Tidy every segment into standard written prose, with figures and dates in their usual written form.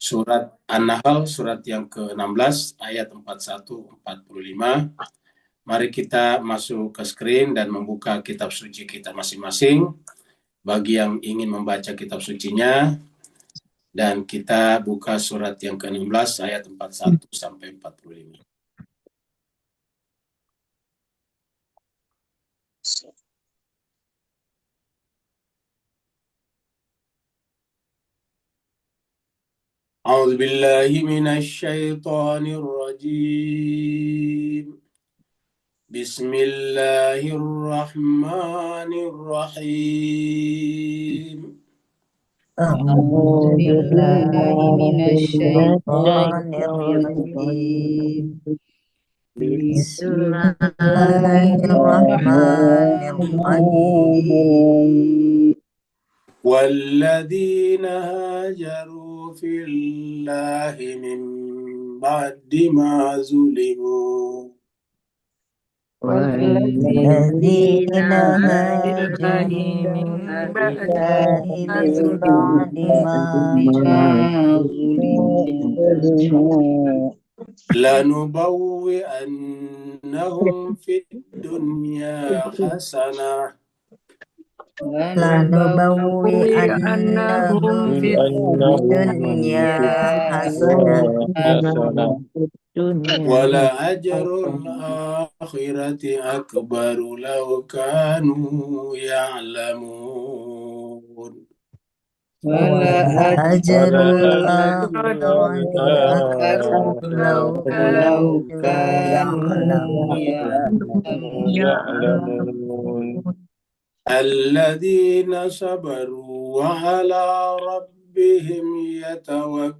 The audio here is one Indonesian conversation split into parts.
Surat An-Nahl, surat yang ke-16, ayat 41-45. Mari kita masuk ke screen dan membuka kitab suci kita masing-masing. Bagi yang ingin membaca kitab sucinya, dan kita buka surat yang ke-16, ayat 41-45. أعوذ بالله من الشيطان الرجيم. بسم الله الرحمن الرحيم. أعوذ بالله من الشيطان الرجيم. بسم الله الرحمن الرحيم. والذين هاجروا في الله من بعد ما ظلموا والذين هاجروا من الله من بعد ما ظلموا لنبوئنهم في الدنيا حسنة لنبوئنهم في الدنيا حسنة ولأجر الآخرة أكبر لو كانوا يعلمون ولأجر الآخرة أكبر لو كانوا يعلمون الذين صبروا وعلى ربهم يتوكلون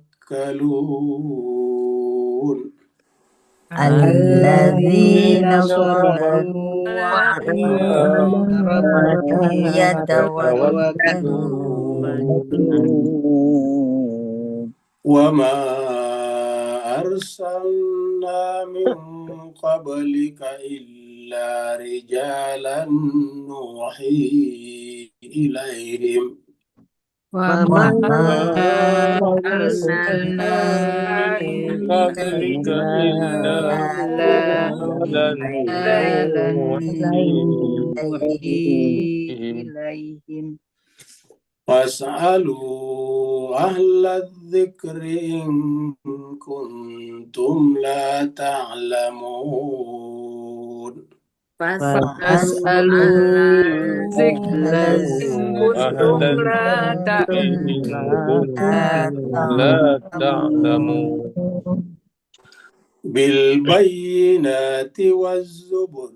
الذين صبروا وعلى ربهم يتوكلون وما أرسلنا من قبلك إلا رجالا نوحي إليهم وما أرسلنا من قبلك إلا رجالا نوحي إليهم فاسألوا أهل الذكر إن كنتم لا تعلمون فاسألوا أهل الذكر لا تعلمون بالبينات والزبر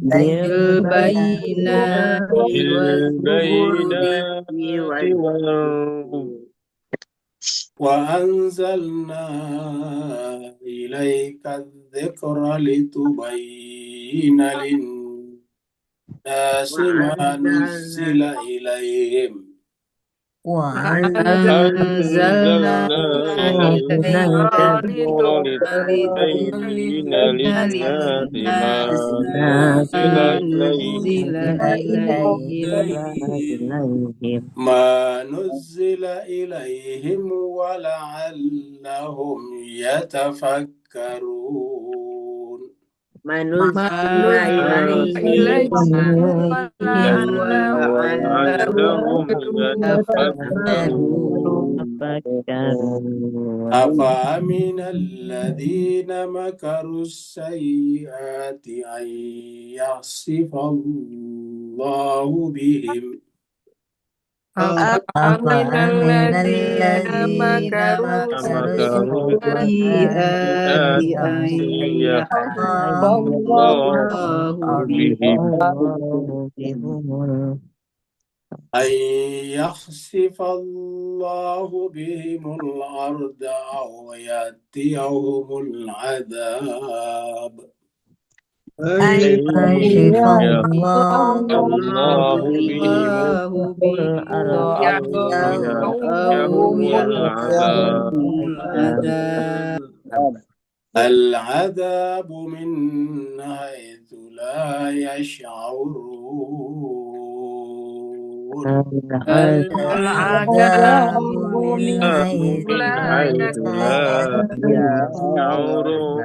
بالبينات وأنزلنا إليك الذكر لتبين للناس ما نزل إليهم وأنزلنا إليك الذكر لتبين للناس ما نزل إليهم ما نزل إليهم ولعلهم يتفكرون ما نزل إليهم ولعلهم يتفكرون أفأمن الذين مكروا السيئات أن يخسف الله بهم أفأمن الذين مكروا السيئات أن يخسف الله بهم أن يخسف الله بهم الأرض أو يأتيهم العذاب أن يخسف الله بهم الأرض أو يأتيهم العذاب العذاب من حيث لا يشعرون العذاب من حيث لا يشعرون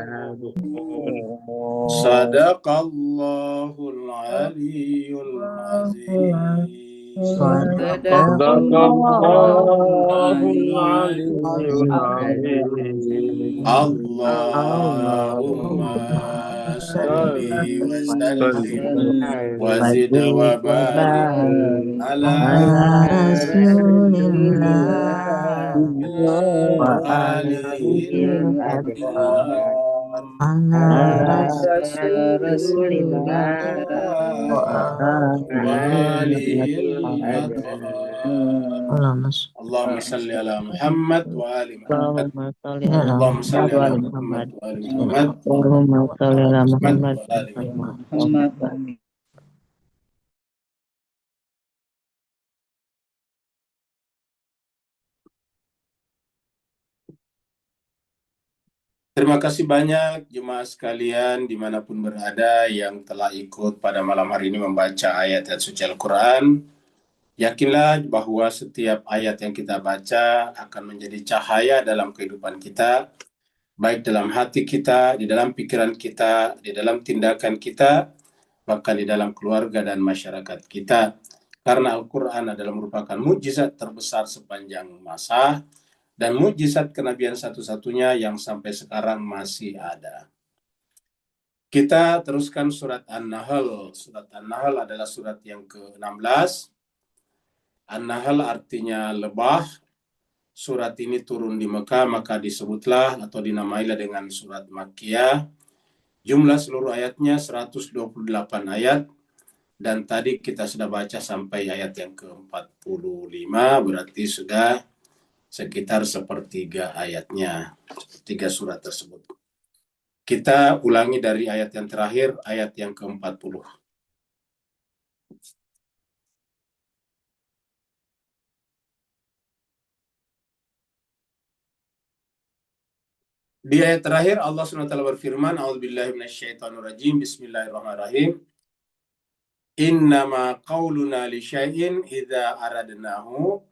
Sadaqallahul aliyyul azim. صدق صدق الله الله العلي العظيم العظيم. Allahumma salli wa sallim wa zid وزد wa barik وبارك ala على رسول rasulillah الله wa وآله alihi الأطهار al-athhar على رسول الله rasulillah wa وآله alihi الأطهار al-athhar. اللهم Allahumma salli ala Muhammad wa ali Muhammad. اللهم صل على Allahumma salli محمد ala وآل Muhammad محمد wa ali Muhammad. اللهم صل على Muhammad محمد wa ali Muhammad. محمد Terima kasih banyak jemaah sekalian dimanapun berada yang telah ikut pada malam hari ini membaca ayat-ayat suci Al-Quran. Yakinlah bahwa setiap ayat yang kita baca akan menjadi cahaya dalam kehidupan kita, baik dalam hati kita, di dalam pikiran kita, di dalam tindakan kita, bahkan di dalam keluarga dan masyarakat kita. Karena Al-Quran adalah merupakan mukjizat terbesar sepanjang masa, dan mukjizat kenabian satu-satunya yang sampai sekarang masih ada. Kita teruskan surat An-Nahl. Surat An-Nahl adalah surat yang ke-16. An-Nahl artinya lebah. Surat ini turun di Mekah, maka disebutlah atau dinamailah dengan surat Makkiyah. Jumlah seluruh ayatnya 128 ayat. Dan tadi kita sudah baca sampai ayat yang ke-45, berarti sudah sekitar sepertiga ayatnya, tiga surat tersebut. Kita ulangi dari ayat yang terakhir, ayat yang ke-40. Di ayat terakhir Allah SWT berfirman, A'udzubillahi minasyaitonirrajim, Bismillahirrahmanirrahim. Innama qauluna li syai'in idza aradnahu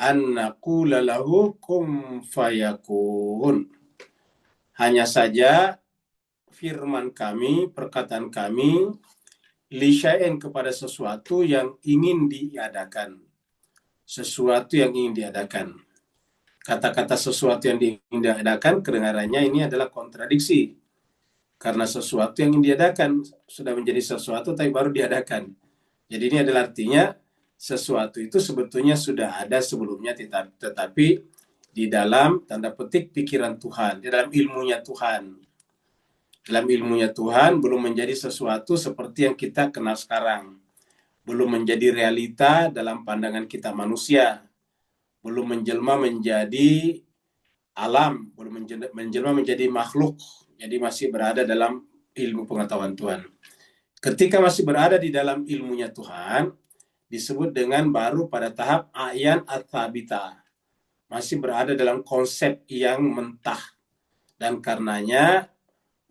an naqula lahu kum fayakun. Hanya saja firman kami, perkataan kami, li syai'in kepada sesuatu yang ingin diadakan. Sesuatu yang ingin diadakan. Kata-kata sesuatu yang ingin diadakan, kedengarannya ini adalah kontradiksi. Karena sesuatu yang ingin diadakan sudah menjadi sesuatu tapi baru diadakan. Jadi ini adalah artinya sesuatu itu sebetulnya sudah ada sebelumnya, tetapi di dalam tanda petik pikiran Tuhan, di dalam ilmunya Tuhan. Dalam ilmunya Tuhan belum menjadi sesuatu seperti yang kita kenal sekarang. Belum menjadi realita dalam pandangan kita manusia. Belum menjelma menjadi alam, belum menjelma menjadi makhluk. Jadi masih berada dalam ilmu pengetahuan Tuhan. Ketika masih berada di dalam ilmunya Tuhan, disebut dengan baru pada tahap ayan at-thabita. Masih berada dalam konsep yang mentah. Dan karenanya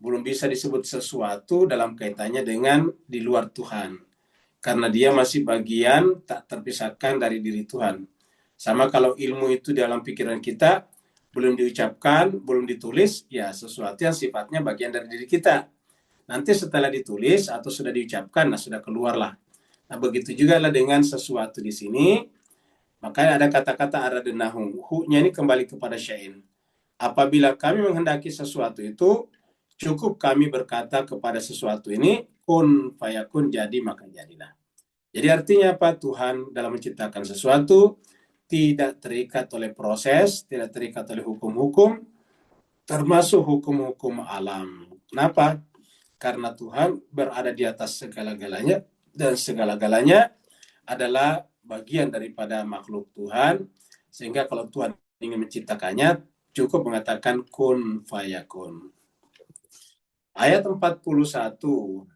belum bisa disebut sesuatu dalam kaitannya dengan di luar Tuhan. Karena dia masih bagian tak terpisahkan dari diri Tuhan. Sama kalau ilmu itu dalam pikiran kita, belum diucapkan, belum ditulis, ya sesuatu yang sifatnya bagian dari diri kita. Nanti setelah ditulis atau sudah diucapkan, nah sudah keluarlah. Nah begitu juga lah dengan sesuatu di sini. Makanya ada kata-kata aradnahu. Hu-nya ini kembali kepada syai'in. Apabila kami menghendaki sesuatu itu, cukup kami berkata kepada sesuatu ini, kun fayakun, jadi maka jadilah. Jadi artinya apa? Tuhan dalam menciptakan sesuatu tidak terikat oleh proses, tidak terikat oleh hukum-hukum, termasuk hukum-hukum alam. Kenapa? Karena Tuhan berada di atas segala-galanya, dan segala-galanya adalah bagian daripada makhluk Tuhan, sehingga kalau Tuhan ingin menciptakannya, cukup mengatakan kun fayakun. Ayat 41.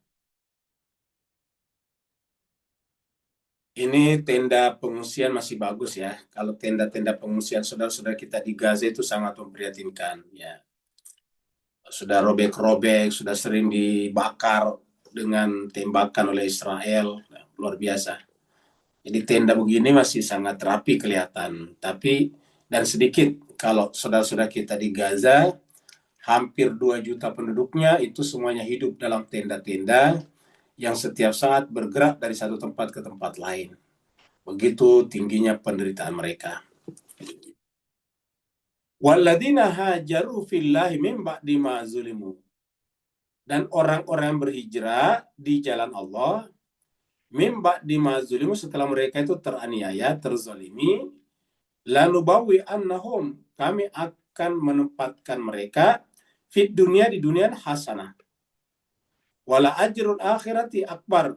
Ini tenda pengungsian masih bagus ya. Kalau tenda-tenda pengungsian saudara-saudara kita di Gaza itu sangat memprihatinkan ya. Sudah robek-robek, sudah sering dibakar dengan tembakan oleh Israel. Nah, luar biasa. Jadi tenda begini masih sangat rapi kelihatan. Tapi dan sedikit kalau saudara-saudara kita di Gaza, hampir 2 juta penduduknya itu semuanya hidup dalam tenda-tenda yang setiap saat bergerak dari satu tempat ke tempat lain. Begitu tingginya penderitaan mereka. Walladzina hajaru fillahi min ba'di ma zulimu. Dan orang-orang yang berhijrah di jalan Allah min ba'di ma zulimu, setelah mereka itu teraniaya, terzalimi, lanubawi annahum, kami akan menempatkan mereka fit dunia, di dunia hasanah, wala ajrul akhirati akbar,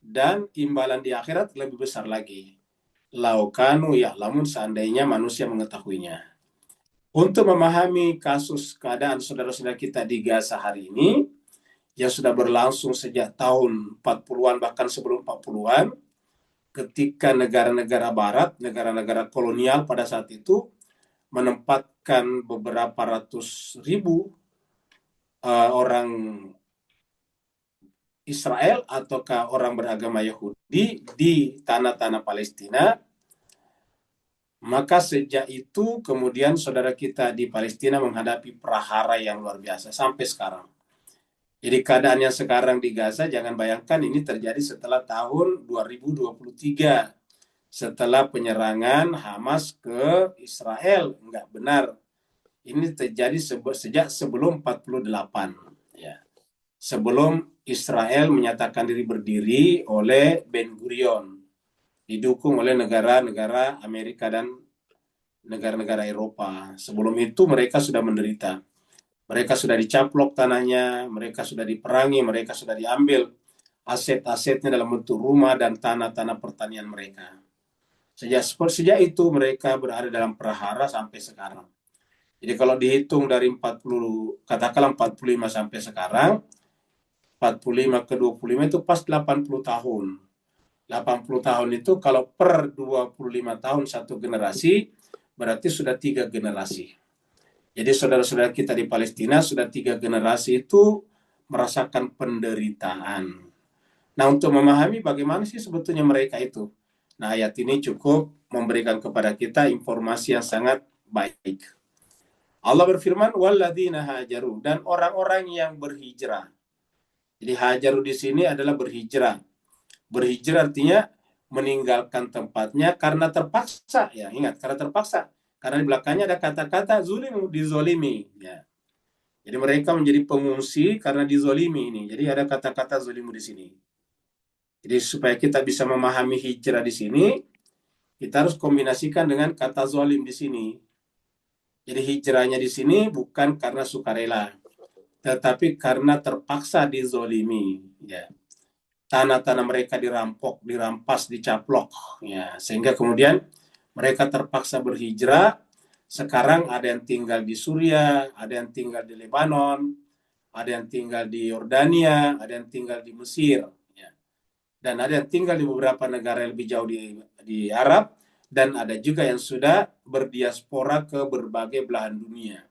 dan imbalan di akhirat lebih besar lagi. Laukanu ya'lamun, seandainya manusia mengetahuinya. Untuk memahami kasus keadaan saudara-saudara kita di Gaza hari ini, yang sudah berlangsung sejak tahun 40-an, bahkan sebelum 40-an, ketika negara-negara barat, negara-negara kolonial pada saat itu, menempatkan beberapa ratus ribu orang Israel ataukah orang beragama Yahudi di tanah-tanah Palestina. Maka sejak itu kemudian saudara kita di Palestina menghadapi prahara yang luar biasa sampai sekarang. Jadi keadaan yang sekarang di Gaza, jangan bayangkan ini terjadi setelah tahun 2023, setelah penyerangan Hamas ke Israel. Enggak benar. Ini terjadi sejak sebelum 48. Ya. Sebelum Israel menyatakan diri berdiri oleh Ben Gurion, didukung oleh negara-negara Amerika dan negara-negara Eropa. Sebelum itu mereka sudah menderita. Mereka sudah dicaplok tanahnya, mereka sudah diperangi, mereka sudah diambil aset-asetnya dalam bentuk rumah dan tanah-tanah pertanian mereka. Sejak itu mereka berada dalam prahara sampai sekarang. Jadi kalau dihitung dari 40, katakanlah 45 sampai sekarang, 45 ke 25 itu pas 80 tahun. 80 tahun itu kalau per 25 tahun satu generasi, berarti sudah 3 generasi. Jadi saudara-saudara kita di Palestina sudah 3 generasi itu merasakan penderitaan. Nah, untuk memahami bagaimana sih sebetulnya mereka itu, nah ayat ini cukup memberikan kepada kita informasi yang sangat baik. Allah berfirman, walladzina hajaru, dan orang-orang yang berhijrah. Jadi hajaru di sini adalah berhijrah. Berhijrah artinya meninggalkan tempatnya karena terpaksa. Ya, ingat, karena terpaksa. Karena di belakangnya ada kata-kata zulimu, dizolimi. Ya. Jadi mereka menjadi pengungsi karena dizolimi ini. Jadi ada kata-kata zulimu di sini. Jadi supaya kita bisa memahami hijrah di sini, kita harus kombinasikan dengan kata zolim di sini. Jadi hijrahnya di sini bukan karena sukarela, tetapi karena terpaksa dizolimi. Ya. Tanah-tanah mereka dirampok, dirampas, dicaplok. Ya. Sehingga kemudian mereka terpaksa berhijrah. Sekarang ada yang tinggal di Suriah, ada yang tinggal di Lebanon, ada yang tinggal di Yordania, ada yang tinggal di Mesir. Ya. Dan ada yang tinggal di beberapa negara yang lebih jauh di Arab. Dan ada juga yang sudah berdiaspora ke berbagai belahan dunia.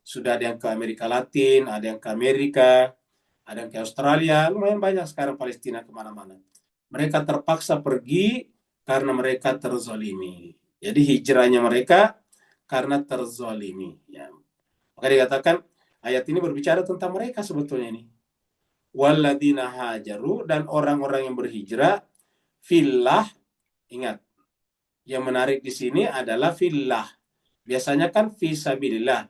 Sudah ada yang ke Amerika Latin, ada yang ke Amerika, ada yang ke Australia, lumayan banyak sekarang Palestina kemana-mana. Mereka terpaksa pergi karena mereka terzolimi. Jadi hijrahnya mereka karena terzolimi. Ya. Maka dikatakan ayat ini berbicara tentang mereka sebetulnya ini. Walladzina hajaru, dan orang-orang yang berhijrah fillah. Ingat, yang menarik di sini adalah fillah. Biasanya kan fisabilillah.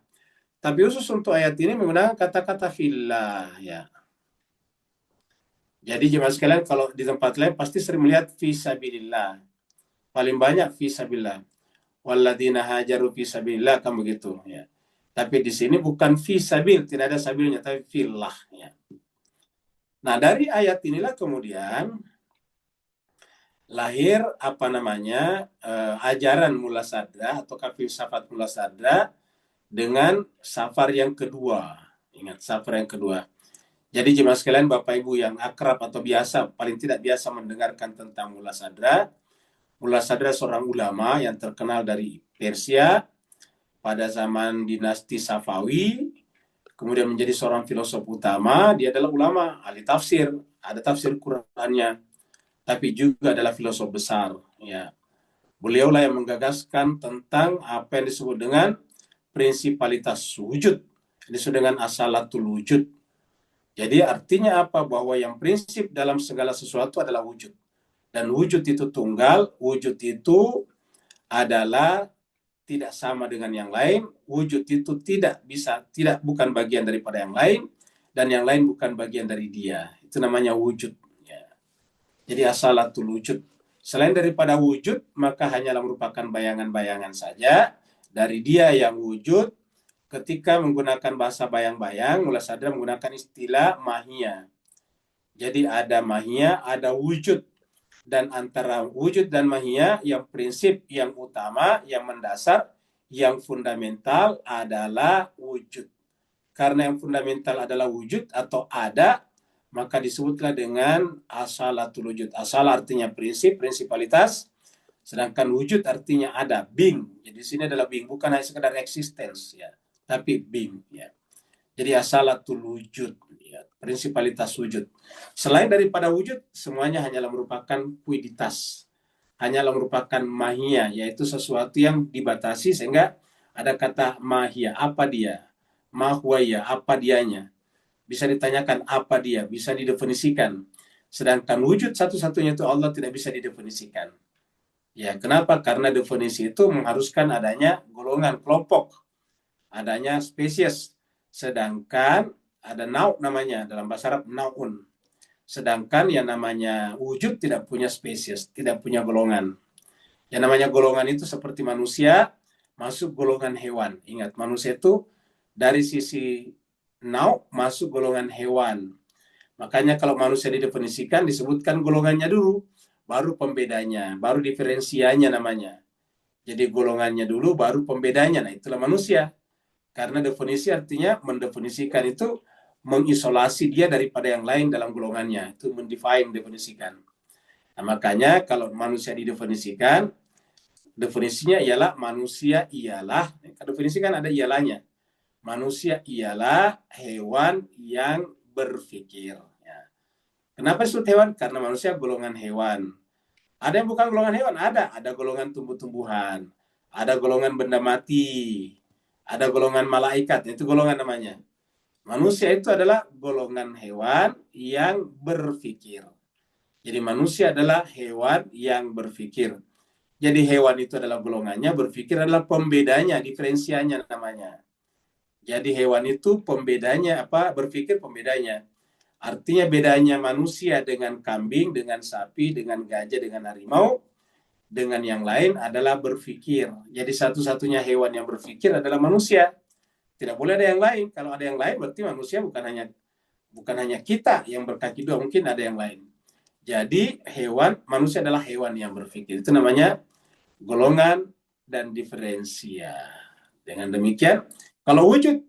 Tapi khusus untuk ayat ini menggunakan kata-kata fillah. Ya. Jadi jemaah sekalian, kalau di tempat lain pasti sering melihat fisabilillah. Paling banyak fisabilillah. Walladzina hajaru fisabilillah, kan begitu. Ya. Tapi di sini bukan fisabil, tidak ada sabilnya, tapi fillah. Ya. Nah, dari ayat inilah kemudian lahir ajaran Mula Sadra atau filsafat Mula Sadra dengan safar yang kedua. Ingat, safar yang kedua. Jadi jemaah sekalian, Bapak Ibu yang akrab atau biasa, paling tidak biasa mendengarkan tentang Mula Sadra. Mula Sadra seorang ulama yang terkenal dari Persia pada zaman dinasti Safawi, kemudian menjadi seorang filosof utama. Dia adalah ulama, ahli tafsir, ada tafsir Qur'annya. tapi juga adalah filosof besar. Ya, beliaulah yang menggagaskan tentang apa yang disebut dengan prinsipalitas wujud, disebut dengan asalatul wujud. Jadi artinya apa? Bahwa yang prinsip dalam segala sesuatu adalah wujud. Dan wujud itu tunggal, wujud itu adalah tidak sama dengan yang lain, wujud itu tidak bukan bagian daripada yang lain, dan yang lain bukan bagian dari dia. Itu namanya wujud. Ya. Jadi asalatul wujud. Selain daripada wujud, maka hanyalah merupakan bayangan-bayangan saja dari dia yang wujud. Ketika menggunakan bahasa bayang-bayang, mulai sadar menggunakan istilah mahia. Jadi ada mahia, ada wujud. Dan antara wujud dan mahia, yang prinsip yang utama, yang mendasar, yang fundamental adalah wujud. Karena yang fundamental adalah wujud atau ada, maka disebutlah dengan asalatul wujud. Asal artinya prinsip, prinsipalitas, sedangkan wujud artinya ada, being. Jadi di sini adalah being, bukan hanya sekedar existence, ya, tapi being. Ya. Jadi asalatul wujud, ya, prinsipalitas wujud. Selain daripada wujud, semuanya hanyalah merupakan fluiditas, hanyalah merupakan mahia, yaitu sesuatu yang dibatasi sehingga ada kata mahia, apa dia, mahwaya, apa dianya. Bisa ditanyakan apa dia, bisa didefinisikan. Sedangkan wujud satu-satunya itu Allah tidak bisa didefinisikan. Ya, kenapa? Karena definisi itu mengharuskan adanya golongan, kelompok, adanya spesies. Sedangkan ada nau namanya, dalam bahasa Arab naun. Sedangkan yang namanya wujud tidak punya spesies, tidak punya golongan. Yang namanya golongan itu seperti manusia, masuk golongan hewan. Ingat, manusia itu dari sisi nau masuk golongan hewan. Makanya kalau manusia didefinisikan, disebutkan golongannya dulu, baru pembedanya, baru diferensianya namanya. Jadi golongannya dulu, baru pembedanya. Nah, itulah manusia. Karena definisi artinya mendefinisikan itu mengisolasi dia daripada yang lain dalam golongannya. Itu mendefine, definisikan. Nah, makanya kalau manusia didefinisikan, definisinya ialah manusia ialah, definisi kan ada ialahnya. Manusia ialah hewan yang berpikir. Ya. Kenapa disebut hewan? Karena manusia golongan hewan. Ada yang bukan golongan hewan? Ada golongan tumbuh-tumbuhan. Ada golongan benda mati. Ada golongan malaikat, itu golongan namanya. Manusia itu adalah golongan hewan yang berpikir. Jadi manusia adalah hewan yang berpikir. Jadi hewan itu adalah golongannya, berpikir adalah pembedanya, diferensianya namanya. Jadi hewan itu pembedanya apa? Berpikir pembedanya. Artinya bedanya manusia dengan kambing, dengan sapi, dengan gajah, dengan harimau, dengan yang lain adalah berpikir. Jadi satu-satunya hewan yang berpikir adalah manusia. Tidak boleh ada yang lain. Kalau ada yang lain berarti manusia bukan hanya kita yang berkaki dua, mungkin ada yang lain. Jadi manusia adalah hewan yang berpikir. Itu namanya golongan dan diferensia. Dengan demikian, kalau wujud,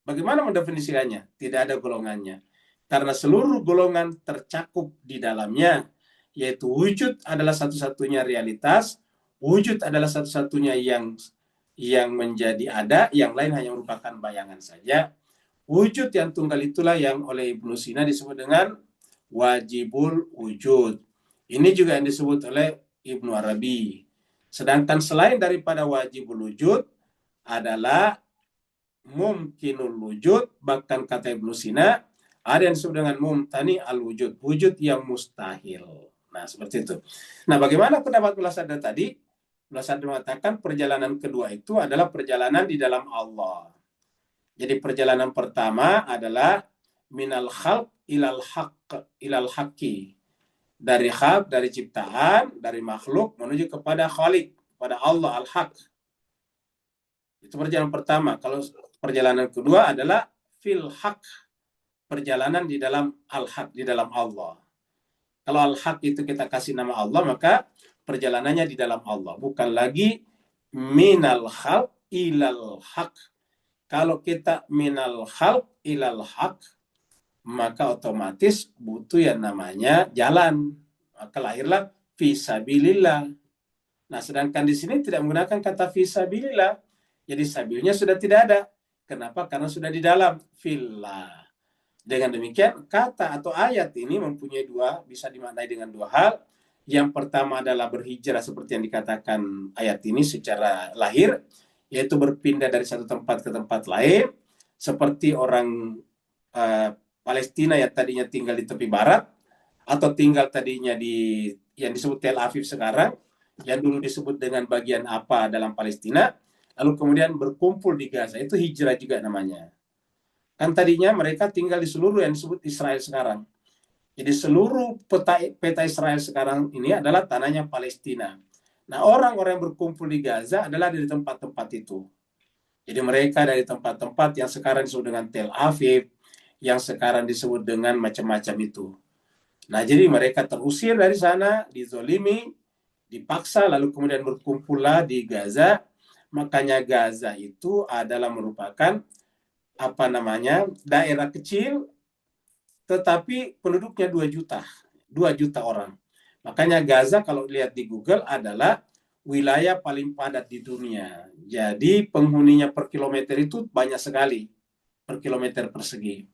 bagaimana mendefinisikannya? Tidak ada golongannya. Karena seluruh golongan tercakup di dalamnya, yaitu wujud adalah satu-satunya realitas, wujud adalah satu-satunya yang menjadi ada, yang lain hanya merupakan bayangan saja. Wujud yang tunggal itulah yang oleh Ibnu Sina disebut dengan wajibul wujud. Ini juga yang disebut oleh Ibnu Arabi. Sedangkan selain daripada wajibul wujud adalah mumkinul wujud, bahkan kata Ibnu Sina ada yang disebut dengan mumtani al wujud, wujud yang mustahil. Nah, seperti itu. Nah, bagaimana pendapat Mullah Sadar tadi? Mullah Sadar mengatakan perjalanan kedua itu adalah perjalanan di dalam Allah. Jadi perjalanan pertama adalah minal khalq ilal haqqi. Dari khalq, dari ciptaan, dari makhluk menuju kepada khaliq, kepada Allah al-haq. Itu perjalanan pertama. Kalau perjalanan kedua adalah fil haq, perjalanan di dalam al-haq, di dalam Allah. Kalau al-haq itu kita kasih nama Allah, maka perjalanannya di dalam Allah, bukan lagi minal khalq ilal haq. Kalau kita minal khalq ilal haq, maka otomatis butuh yang namanya jalan. Maka lahirlah fisabilillah. Nah, sedangkan di sini tidak menggunakan kata fisabilillah. Jadi sabilnya sudah tidak ada. Kenapa? Karena sudah di dalam fillah. Dengan demikian, kata atau ayat ini mempunyai bisa dimaknai dengan dua hal. Yang pertama adalah berhijrah seperti yang dikatakan ayat ini secara lahir, yaitu berpindah dari satu tempat ke tempat lain, seperti orang Palestina yang tadinya tinggal di tepi barat, atau tinggal tadinya di yang disebut Tel Aviv sekarang, yang dulu disebut dengan bagian apa dalam Palestina, lalu kemudian berkumpul di Gaza. Itu hijrah juga namanya. Kan tadinya mereka tinggal di seluruh yang disebut Israel sekarang. Jadi seluruh peta Israel sekarang ini adalah tanahnya Palestina. Nah, orang-orang yang berkumpul di Gaza adalah dari tempat-tempat itu. Jadi mereka dari tempat-tempat yang sekarang disebut dengan Tel Aviv, yang sekarang disebut dengan macam-macam itu. Nah, jadi mereka terusir dari sana, dizolimi, dipaksa, lalu kemudian berkumpullah di Gaza. Makanya Gaza itu adalah merupakan daerah kecil, tetapi penduduknya 2 juta. 2 juta orang. Makanya Gaza kalau lihat di Google adalah wilayah paling padat di dunia. Jadi penghuninya per kilometer itu banyak sekali, per kilometer persegi.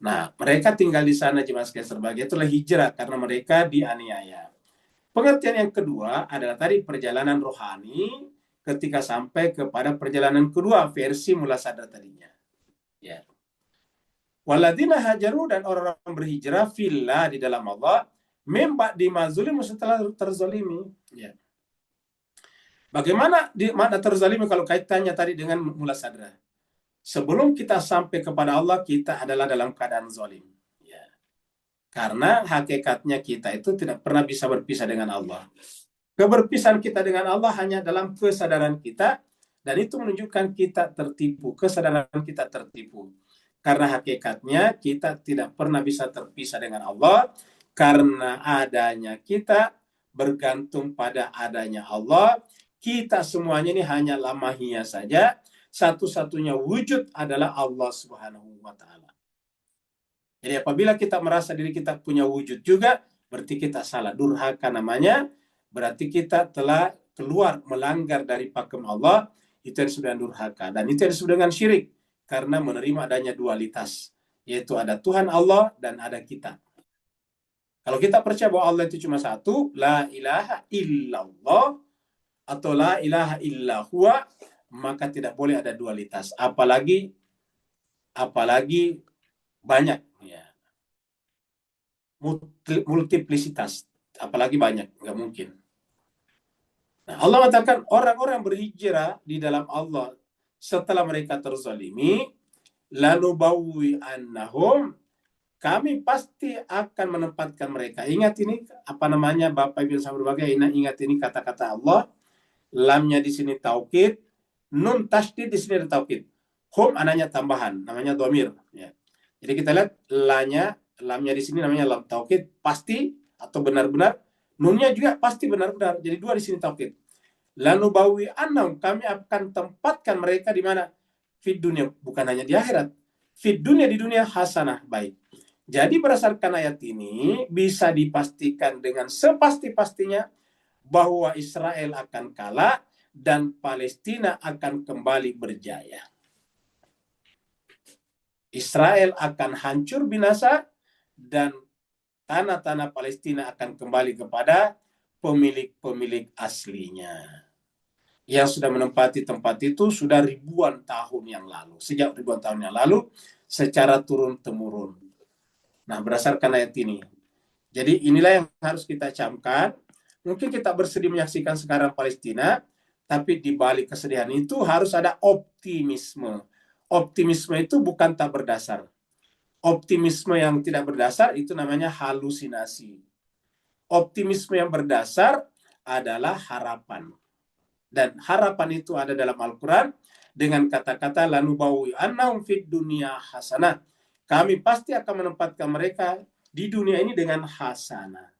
Nah, mereka tinggal di sana jemaah sekalian sebagai itulah hijrah karena mereka dianiaya. Pengertian yang kedua adalah tadi perjalanan rohani ketika sampai kepada perjalanan kedua versi mula sadar tadinya. Ya. Waladina hajaru dan orang-orang berhijrah fillah di dalam Allah di mazulim setelah terzalimi. Ya. Bagaimana makna terzalimi kalau kaitannya tadi dengan mula sadar? Sebelum kita sampai kepada Allah, kita adalah dalam keadaan zalim. Ya. Karena hakikatnya kita itu tidak pernah bisa berpisah dengan Allah. Keberpisahan kita dengan Allah hanya dalam kesadaran kita, dan itu menunjukkan kita tertipu, kesadaran kita tertipu. Karena hakikatnya kita tidak pernah bisa terpisah dengan Allah, karena adanya kita bergantung pada adanya Allah. Kita semuanya ini hanya lamahia saja. Satu-satunya wujud adalah Allah Subhanahu wa Ta'ala. Jadi apabila kita merasa diri kita punya wujud juga, berarti kita salah, durhaka namanya. Berarti kita telah keluar melanggar dari pakem Allah, itu yang disebut durhaka. Dan itu yang disebut dengan syirik, karena menerima adanya dualitas, yaitu ada Tuhan Allah dan ada kita. Kalau kita percaya bahwa Allah itu cuma satu, la ilaha illallah atau la ilaha illahu, maka tidak boleh ada dualitas, apalagi banyak, ya, multiplisitas, apalagi banyak, nggak mungkin. Nah, Allah mengatakan orang-orang berhijrah di dalam Allah setelah mereka terzalimi, lalu bawi annahum, kami pasti akan menempatkan mereka. Ingat ini Bapak Ibu sama berbagai, ingat ini kata-kata Allah. Lamnya di sini taukid, nun tasydid di sini ada taukid. Hum ananya tambahan, namanya dhamir. Ya. Jadi kita lihat lamnya di sini namanya lam taukid, pasti atau benar-benar. Nunnya juga pasti benar-benar. Jadi 2 di sini taukid. Lalu bawi annahum, kami akan tempatkan mereka di mana? Fid dunia, bukan hanya di akhirat. Fid dunia, di dunia hasanah, baik. Jadi berdasarkan ayat ini bisa dipastikan dengan sepasti-pastinya bahwa Israel akan kalah dan Palestina akan kembali berjaya. Israel akan hancur binasa dan tanah-tanah Palestina akan kembali kepada pemilik-pemilik aslinya. Yang sudah menempati tempat itu sudah ribuan tahun yang lalu. Sejak ribuan tahun yang lalu secara turun-temurun. Nah, berdasarkan ayat ini. Jadi inilah yang harus kita camkan. Mungkin kita bersedih menyaksikan sekarang Palestina, tapi di balik kesedihan itu harus ada optimisme. Optimisme itu bukan tak berdasar. Optimisme yang tidak berdasar itu namanya halusinasi. Optimisme yang berdasar adalah harapan. Dan harapan itu ada dalam Al-Quran dengan kata-kata lanubawi annahum fid dunya hasanah. Kami pasti akan menempatkan mereka di dunia ini dengan hasanah.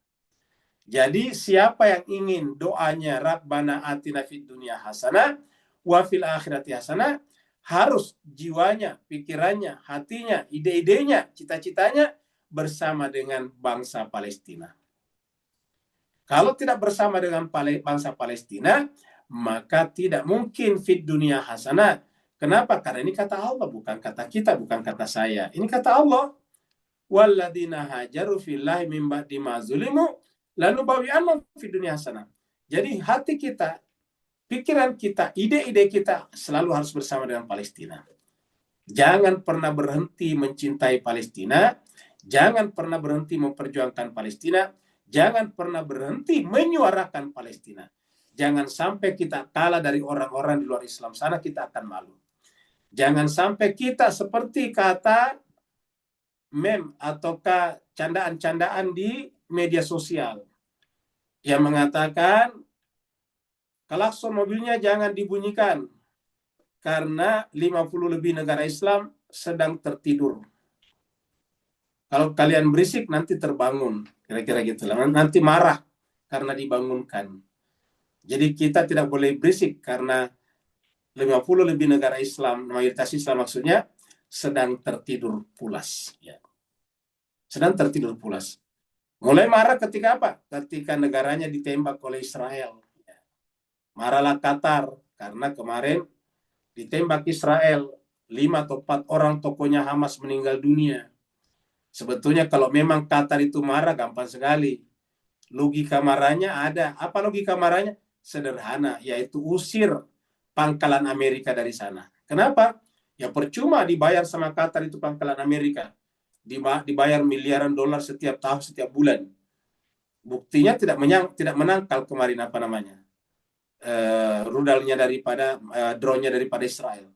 Jadi siapa yang ingin doanya Rabbana atina fid dunya hasanah wa fil akhirati hasanah, harus jiwanya, pikirannya, hatinya, ide-idenya, cita-citanya bersama dengan bangsa Palestina. Kalau tidak bersama dengan bangsa Palestina, maka tidak mungkin fid dunya hasanah. Kenapa? Karena ini kata Allah, bukan kata kita, bukan kata saya. Ini kata Allah. Walladzina hajaru fillahi min ba'di ma zulimu Lalu bawi'annahum fid dunya hasanah. Jadi hati kita, pikiran kita, ide-ide kita selalu harus bersama dengan Palestina. Jangan pernah berhenti mencintai Palestina, jangan pernah berhenti memperjuangkan Palestina, jangan pernah berhenti menyuarakan Palestina. Jangan sampai kita kalah dari orang-orang di luar Islam sana, kita akan malu. Jangan sampai kita seperti kata meme ataukah candaan-candaan di media sosial yang mengatakan klakson mobilnya jangan dibunyikan karena 50 lebih negara Islam sedang tertidur. Kalau kalian berisik nanti terbangun, kira-kira gitu lah. Nanti marah karena dibangunkan. Jadi kita tidak boleh berisik karena 50 lebih negara Islam, mayoritas Islam maksudnya, sedang tertidur pulas. Ya. Sedang tertidur pulas. Mulai marah ketika apa? Ketika negaranya ditembak oleh Israel. Ya. Marahlah Qatar karena kemarin ditembak Israel, 5 atau 4 orang tokohnya Hamas meninggal dunia. Sebetulnya kalau memang Qatar itu marah, gampang sekali. Logika marahnya ada. Apa logika marahnya? Sederhana, yaitu usir pangkalan Amerika dari sana. Kenapa? Ya percuma dibayar sama Qatar itu pangkalan Amerika. Dibayar miliaran dolar setiap tahun, setiap bulan. Buktinya tidak menangkal kemarin apa namanya? Rudalnya daripada drone-nya daripada Israel.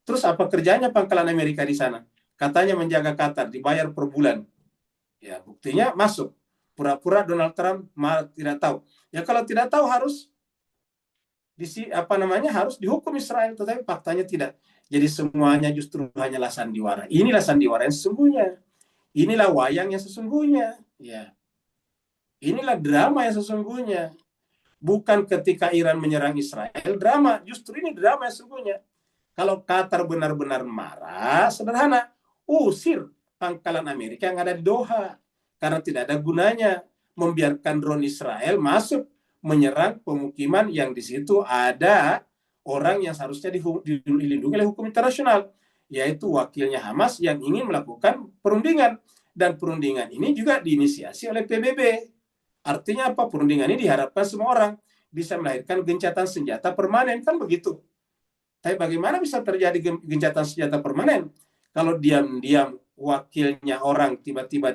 Terus apa kerjanya pangkalan Amerika di sana? Katanya menjaga Qatar, dibayar per bulan. Ya, buktinya masuk. Pura-pura Donald Trump tidak tahu. Ya kalau tidak tahu harus harus dihukum Israel, tetapi faktanya tidak. Jadi semuanya justru hanyalah sandiwara. Inilah sandiwara yang sesungguhnya. Inilah wayang yang sesungguhnya. Ya. Inilah drama yang sesungguhnya. Bukan ketika Iran menyerang Israel, drama. Justru ini drama yang sesungguhnya. Kalau Qatar benar-benar marah, sederhana. Usir pangkalan Amerika yang ada di Doha. Karena tidak ada gunanya membiarkan drone Israel masuk menyerang pemukiman yang di situ ada orang yang seharusnya dilindungi oleh hukum internasional, yaitu wakilnya Hamas yang ingin melakukan perundingan. Dan perundingan ini juga diinisiasi oleh PBB. Artinya apa? Perundingan ini diharapkan semua orang bisa melahirkan gencatan senjata permanen, kan begitu. Tapi bagaimana bisa terjadi gencatan senjata permanen kalau diam-diam wakilnya orang tiba-tiba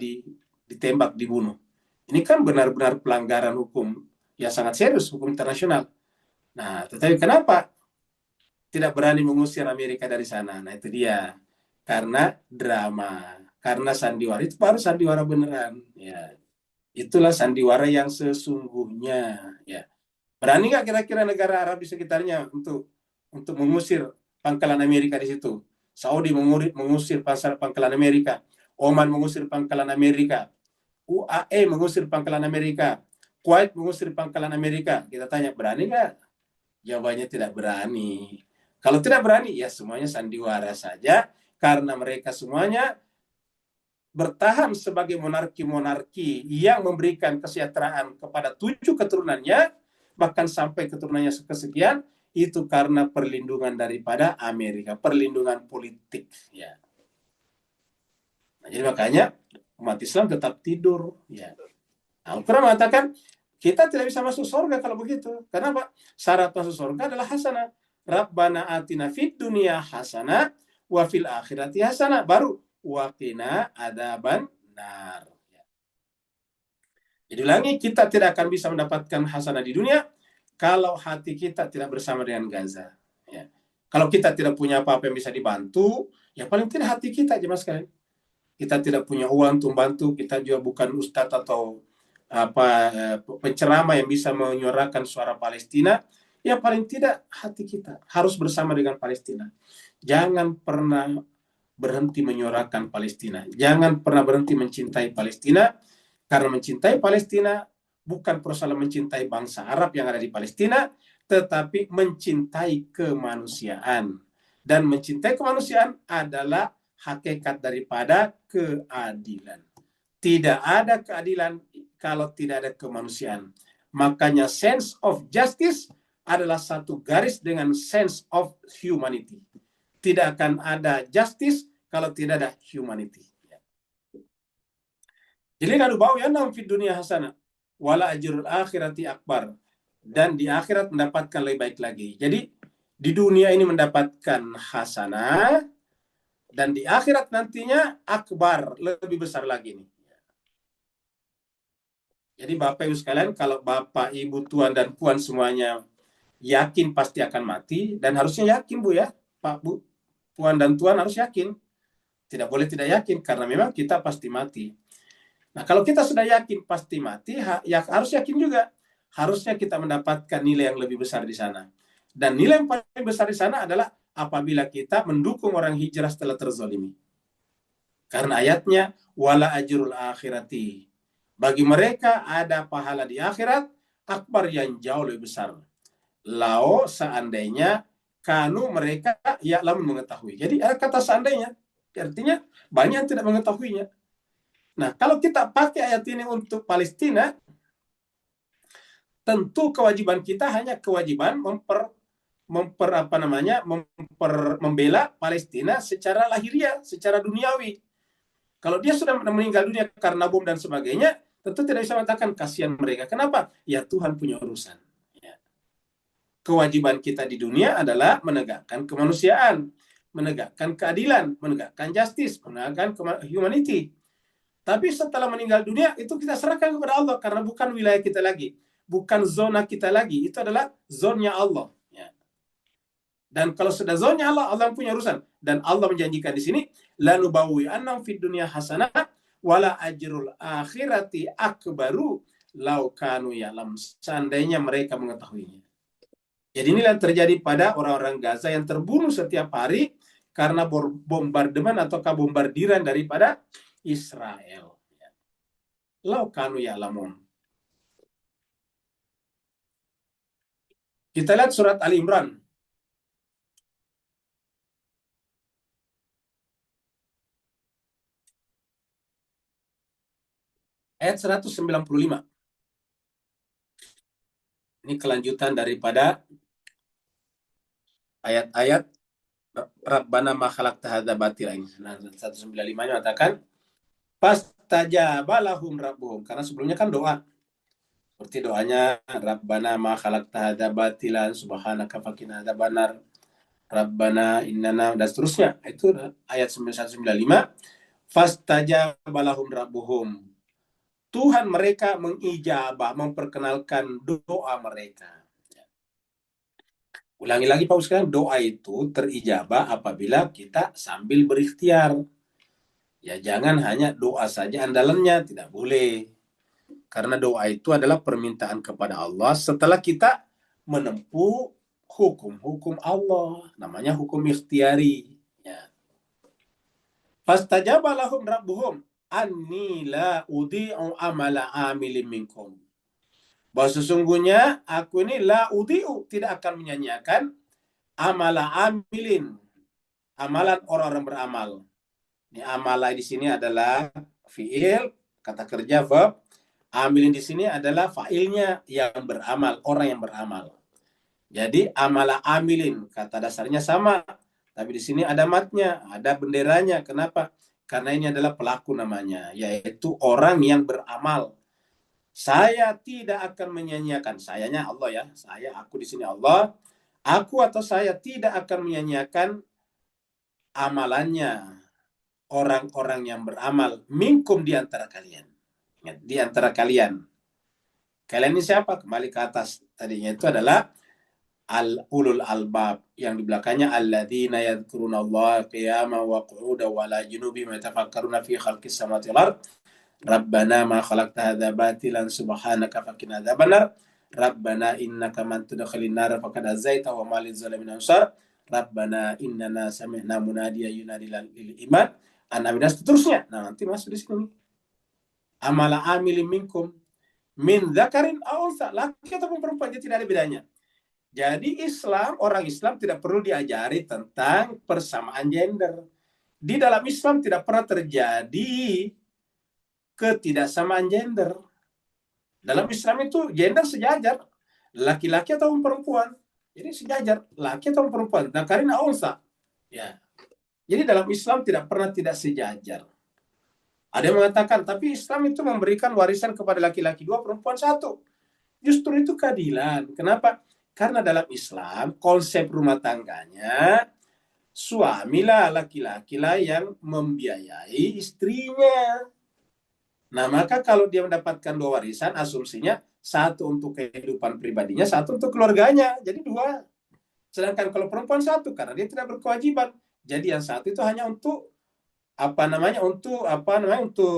ditembak, dibunuh? Ini kan benar-benar pelanggaran hukum yang sangat serius, hukum internasional. Nah, tetapi kenapa tidak berani mengusir Amerika dari sana? Nah, itu dia. Karena drama, karena sandiwara. Itu baru sandiwara beneran. Ya, itulah sandiwara yang sesungguhnya. Ya, berani nggak kira-kira negara Arab di sekitarnya untuk mengusir pangkalan Amerika di situ? Saudi mengusir pangkalan Amerika, Oman mengusir pangkalan Amerika, UAE mengusir pangkalan Amerika, Kuwait mengusir pangkalan Amerika. Kita tanya, berani nggak? Jawabannya tidak berani. Kalau tidak berani, ya semuanya sandiwara saja, karena mereka semuanya bertahan sebagai monarki-monarki yang memberikan kesejahteraan kepada 7 keturunannya, bahkan sampai keturunannya kesekian, itu karena perlindungan daripada Amerika, perlindungan politik. Ya. Nah, jadi makanya umat Islam tetap tidur. Ya. Al-Quran mengatakan kita tidak bisa masuk surga kalau begitu. Kenapa? Syarat masuk surga adalah hasanah. Rabbana atina fid dunya hasanah wa fil akhirati hasanah. Baru wa qina adzaban nar. Jadi ulangi, kita tidak akan bisa mendapatkan hasanah di dunia kalau hati kita tidak bersama dengan Gaza. Ya. Kalau kita tidak punya apa-apa yang bisa dibantu, ya paling tidak hati kita, jemaah sekalian. Kita tidak punya uang untuk membantu, kita juga bukan ustadz atau penceramah yang bisa menyuarakan suara Palestina. Ya paling tidak hati kita harus bersama dengan Palestina. Jangan pernah berhenti menyuarakan Palestina. Jangan pernah berhenti mencintai Palestina, karena mencintai Palestina bukan persoalan mencintai bangsa Arab yang ada di Palestina, tetapi mencintai kemanusiaan. Dan mencintai kemanusiaan adalah hakikat daripada keadilan. Tidak ada keadilan kalau tidak ada kemanusiaan. Makanya sense of justice adalah satu garis dengan sense of humanity. Tidak akan ada justice kalau tidak ada humanity. Jadi lalu bau ya nam fid dunia hasanah. wala ajrul akhirati akbar. Dan di akhirat mendapatkan lebih baik lagi. Jadi di dunia ini mendapatkan hasanah, dan di akhirat nantinya akbar, lebih besar lagi nih. Jadi Bapak Ibu sekalian, kalau Bapak, Ibu, Tuan, dan Puan semuanya yakin pasti akan mati, dan harusnya yakin Bu ya, Pak, Bu, Puan, dan Tuan harus yakin. Tidak boleh tidak yakin, karena memang kita pasti mati. Nah, kalau kita sudah yakin pasti mati, ya harus yakin juga. Harusnya kita mendapatkan nilai yang lebih besar di sana. Dan nilai yang paling besar di sana adalah apabila kita mendukung orang hijrah setelah terzalimi. Karena ayatnya, wala ajrul akhirati. Bagi mereka ada pahala di akhirat, akbar yang jauh lebih besar. Lao seandainya kanu mereka ya'lamun mengetahui. Jadi ada kata seandainya, artinya banyak yang tidak mengetahuinya. Nah, kalau kita pakai ayat ini untuk Palestina, tentu kewajiban kita hanya kewajiban membela Palestina secara lahiriah, secara duniawi. Kalau dia sudah meninggal dunia karena bom dan sebagainya, tentu tidak bisa mengatakan kasihan mereka. Kenapa? Ya Tuhan punya urusan. Ya. Kewajiban kita di dunia adalah menegakkan kemanusiaan, menegakkan keadilan, menegakkan justice, menegakkan humanity. Tapi setelah meninggal dunia, itu kita serahkan kepada Allah, karena bukan wilayah kita lagi, bukan zona kita lagi, itu adalah zonnya Allah. Ya. Dan kalau sudah zonnya Allah, Allah punya urusan. Dan Allah menjanjikan di sini, lanubawi annam fid dunya hasanah wala ajrul akhirati akbaru law kanu ya'lam. Seandainya mereka mengetahuinya. Jadi inilah yang terjadi pada orang-orang Gaza yang terbunuh setiap hari karena bombardemen atau bombardiran daripada Israel. Law kanu ya'lamun. Kita lihat surat Ali Imran. Ayat 195. Ini kelanjutan daripada ayat-ayat Rabbana ma khalaqta hadza batila ini. Nah, 195 mengatakan fastajaba lahum rabbuhum, karena sebelumnya kan doa. Seperti doanya Rabbana ma khalaqta hadza batilan subhanaka faqina adzabannar. Rabbana innana dan seterusnya. Itu ayat 195. Fastajaba lahum rabbuhum. Tuhan mereka mengijabah, memperkenalkan doa mereka. Ulangi lagi Pak sekalian, doa itu terijabah apabila kita sambil berikhtiar. Ya jangan hanya doa saja andalannya, tidak boleh. Karena doa itu adalah permintaan kepada Allah setelah kita menempuh hukum-hukum Allah. Namanya hukum ikhtiari. Ya. Fastajaba lahum rabbuhum anni la udhi'u amala amilin minkum. Bahwa sesungguhnya aku ini la udhi'u, tidak akan menyanyiakan amala amilin, amalan orang-orang beramal. Ini amala di sini adalah fiil, kata kerja verb. Amilin di sini adalah fa'ilnya yang beramal, orang yang beramal. Jadi amala amilin, kata dasarnya sama. Tapi di sini ada matnya, ada benderanya. Kenapa? Karena ini adalah pelaku namanya, yaitu orang yang beramal. Saya tidak akan menyanyiakan, sayanya Allah ya, aku di sini Allah. Aku atau saya tidak akan menyanyiakan amalannya orang-orang yang beramal minkum di antara kalian. Di antara kalian. Kalian ini siapa? Kembali ke atas. Tadinya itu adalah ulul albab, yang di belakangnya alladzina yadhkurunallaha qiyaman wa qu'udan wa ala junubihim yatafakkaruna fi khalqis samawati wal ard. Rabbana ma khalaqta hadza batilan subhanaka faqina adzabannar. Rabbana innaka man tudkhilin nar faqad azaita wa ma lil zalimin ansar. Rabbana innana sami'na munadiyan yunadi lil iman an amina, seterusnya. Nah, nanti masuk di sini. Amala amilin minkum min dzakarin aw unsa, laki ataupun perempuan, jadi tidak ada bedanya. Jadi orang Islam tidak perlu diajari tentang persamaan gender. Di dalam Islam tidak pernah terjadi ketidaksamaan gender. Dalam Islam itu gender sejajar, laki-laki atau perempuan. Jadi sejajar, laki atau perempuan. Dzakarin aw unsa. Ya. Jadi dalam Islam tidak pernah tidak sejajar. Ada yang mengatakan, tapi Islam itu memberikan warisan kepada laki-laki 2, perempuan 1. Justru itu keadilan. Kenapa? Karena dalam Islam, konsep rumah tangganya, suamilah laki-laki lah yang membiayai istrinya. Nah, maka kalau dia mendapatkan 2 warisan, asumsinya 1 untuk kehidupan pribadinya, 1 untuk keluarganya. Jadi 2. Sedangkan kalau perempuan 1, karena dia tidak berkewajiban. Jadi yang 1 itu hanya untuk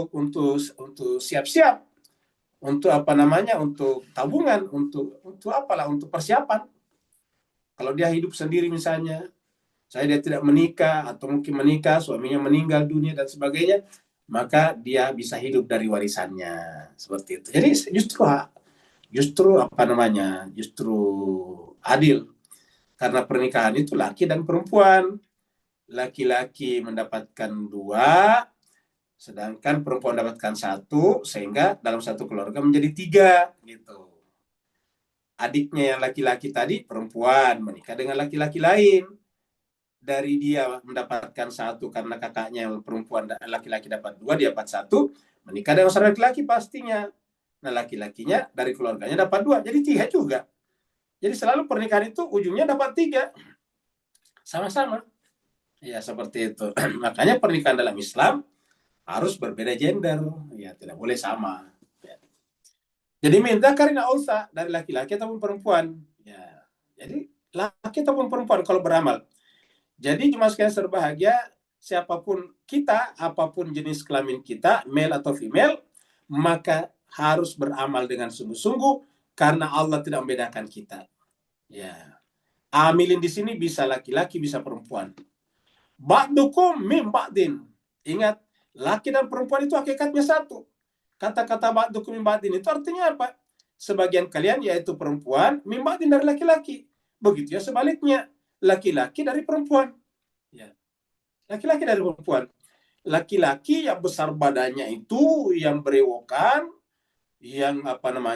untuk siap-siap, untuk tabungan, untuk persiapan. Kalau dia hidup sendiri misalnya, dia tidak menikah atau mungkin menikah, suaminya meninggal dunia dan sebagainya, maka dia bisa hidup dari warisannya, seperti itu. Jadi justru adil, karena pernikahan itu laki dan perempuan. Laki-laki mendapatkan 2, sedangkan perempuan mendapatkan 1, sehingga dalam satu keluarga menjadi 3 gitu. Adiknya yang laki-laki tadi, perempuan, menikah dengan laki-laki lain. Dari dia mendapatkan 1 karena kakaknya yang perempuan laki-laki dapat 2, dia dapat 1, menikah dengan seorang laki-laki pastinya. Nah, laki-lakinya dari keluarganya dapat 2, jadi 3 juga. Jadi selalu pernikahan itu ujungnya dapat 3. Sama-sama. Ya, seperti itu. Makanya pernikahan dalam Islam harus berbeda gender, ya tidak boleh sama. Ya. Jadi minta karena unsa, dari laki-laki ataupun perempuan. Ya. Jadi laki ataupun perempuan kalau beramal. Jadi cuma sekalian berbahagia, siapapun kita, apapun jenis kelamin kita, male atau female, maka harus beramal dengan sungguh-sungguh karena Allah tidak membedakan kita. Ya. Amilin di sini bisa laki-laki, bisa perempuan. Ba'dukum min ba'din. Ingat, laki dan perempuan itu hakikatnya 1. Kata-kata ba'dukum min ba'din itu artinya apa? Sebagian kalian yaitu perempuan, min ba'din dari laki-laki. Begitu ya sebaliknya, laki-laki dari perempuan. Ya. Laki-laki dari perempuan. Laki-laki yang besar badannya itu, yang berewokan, yang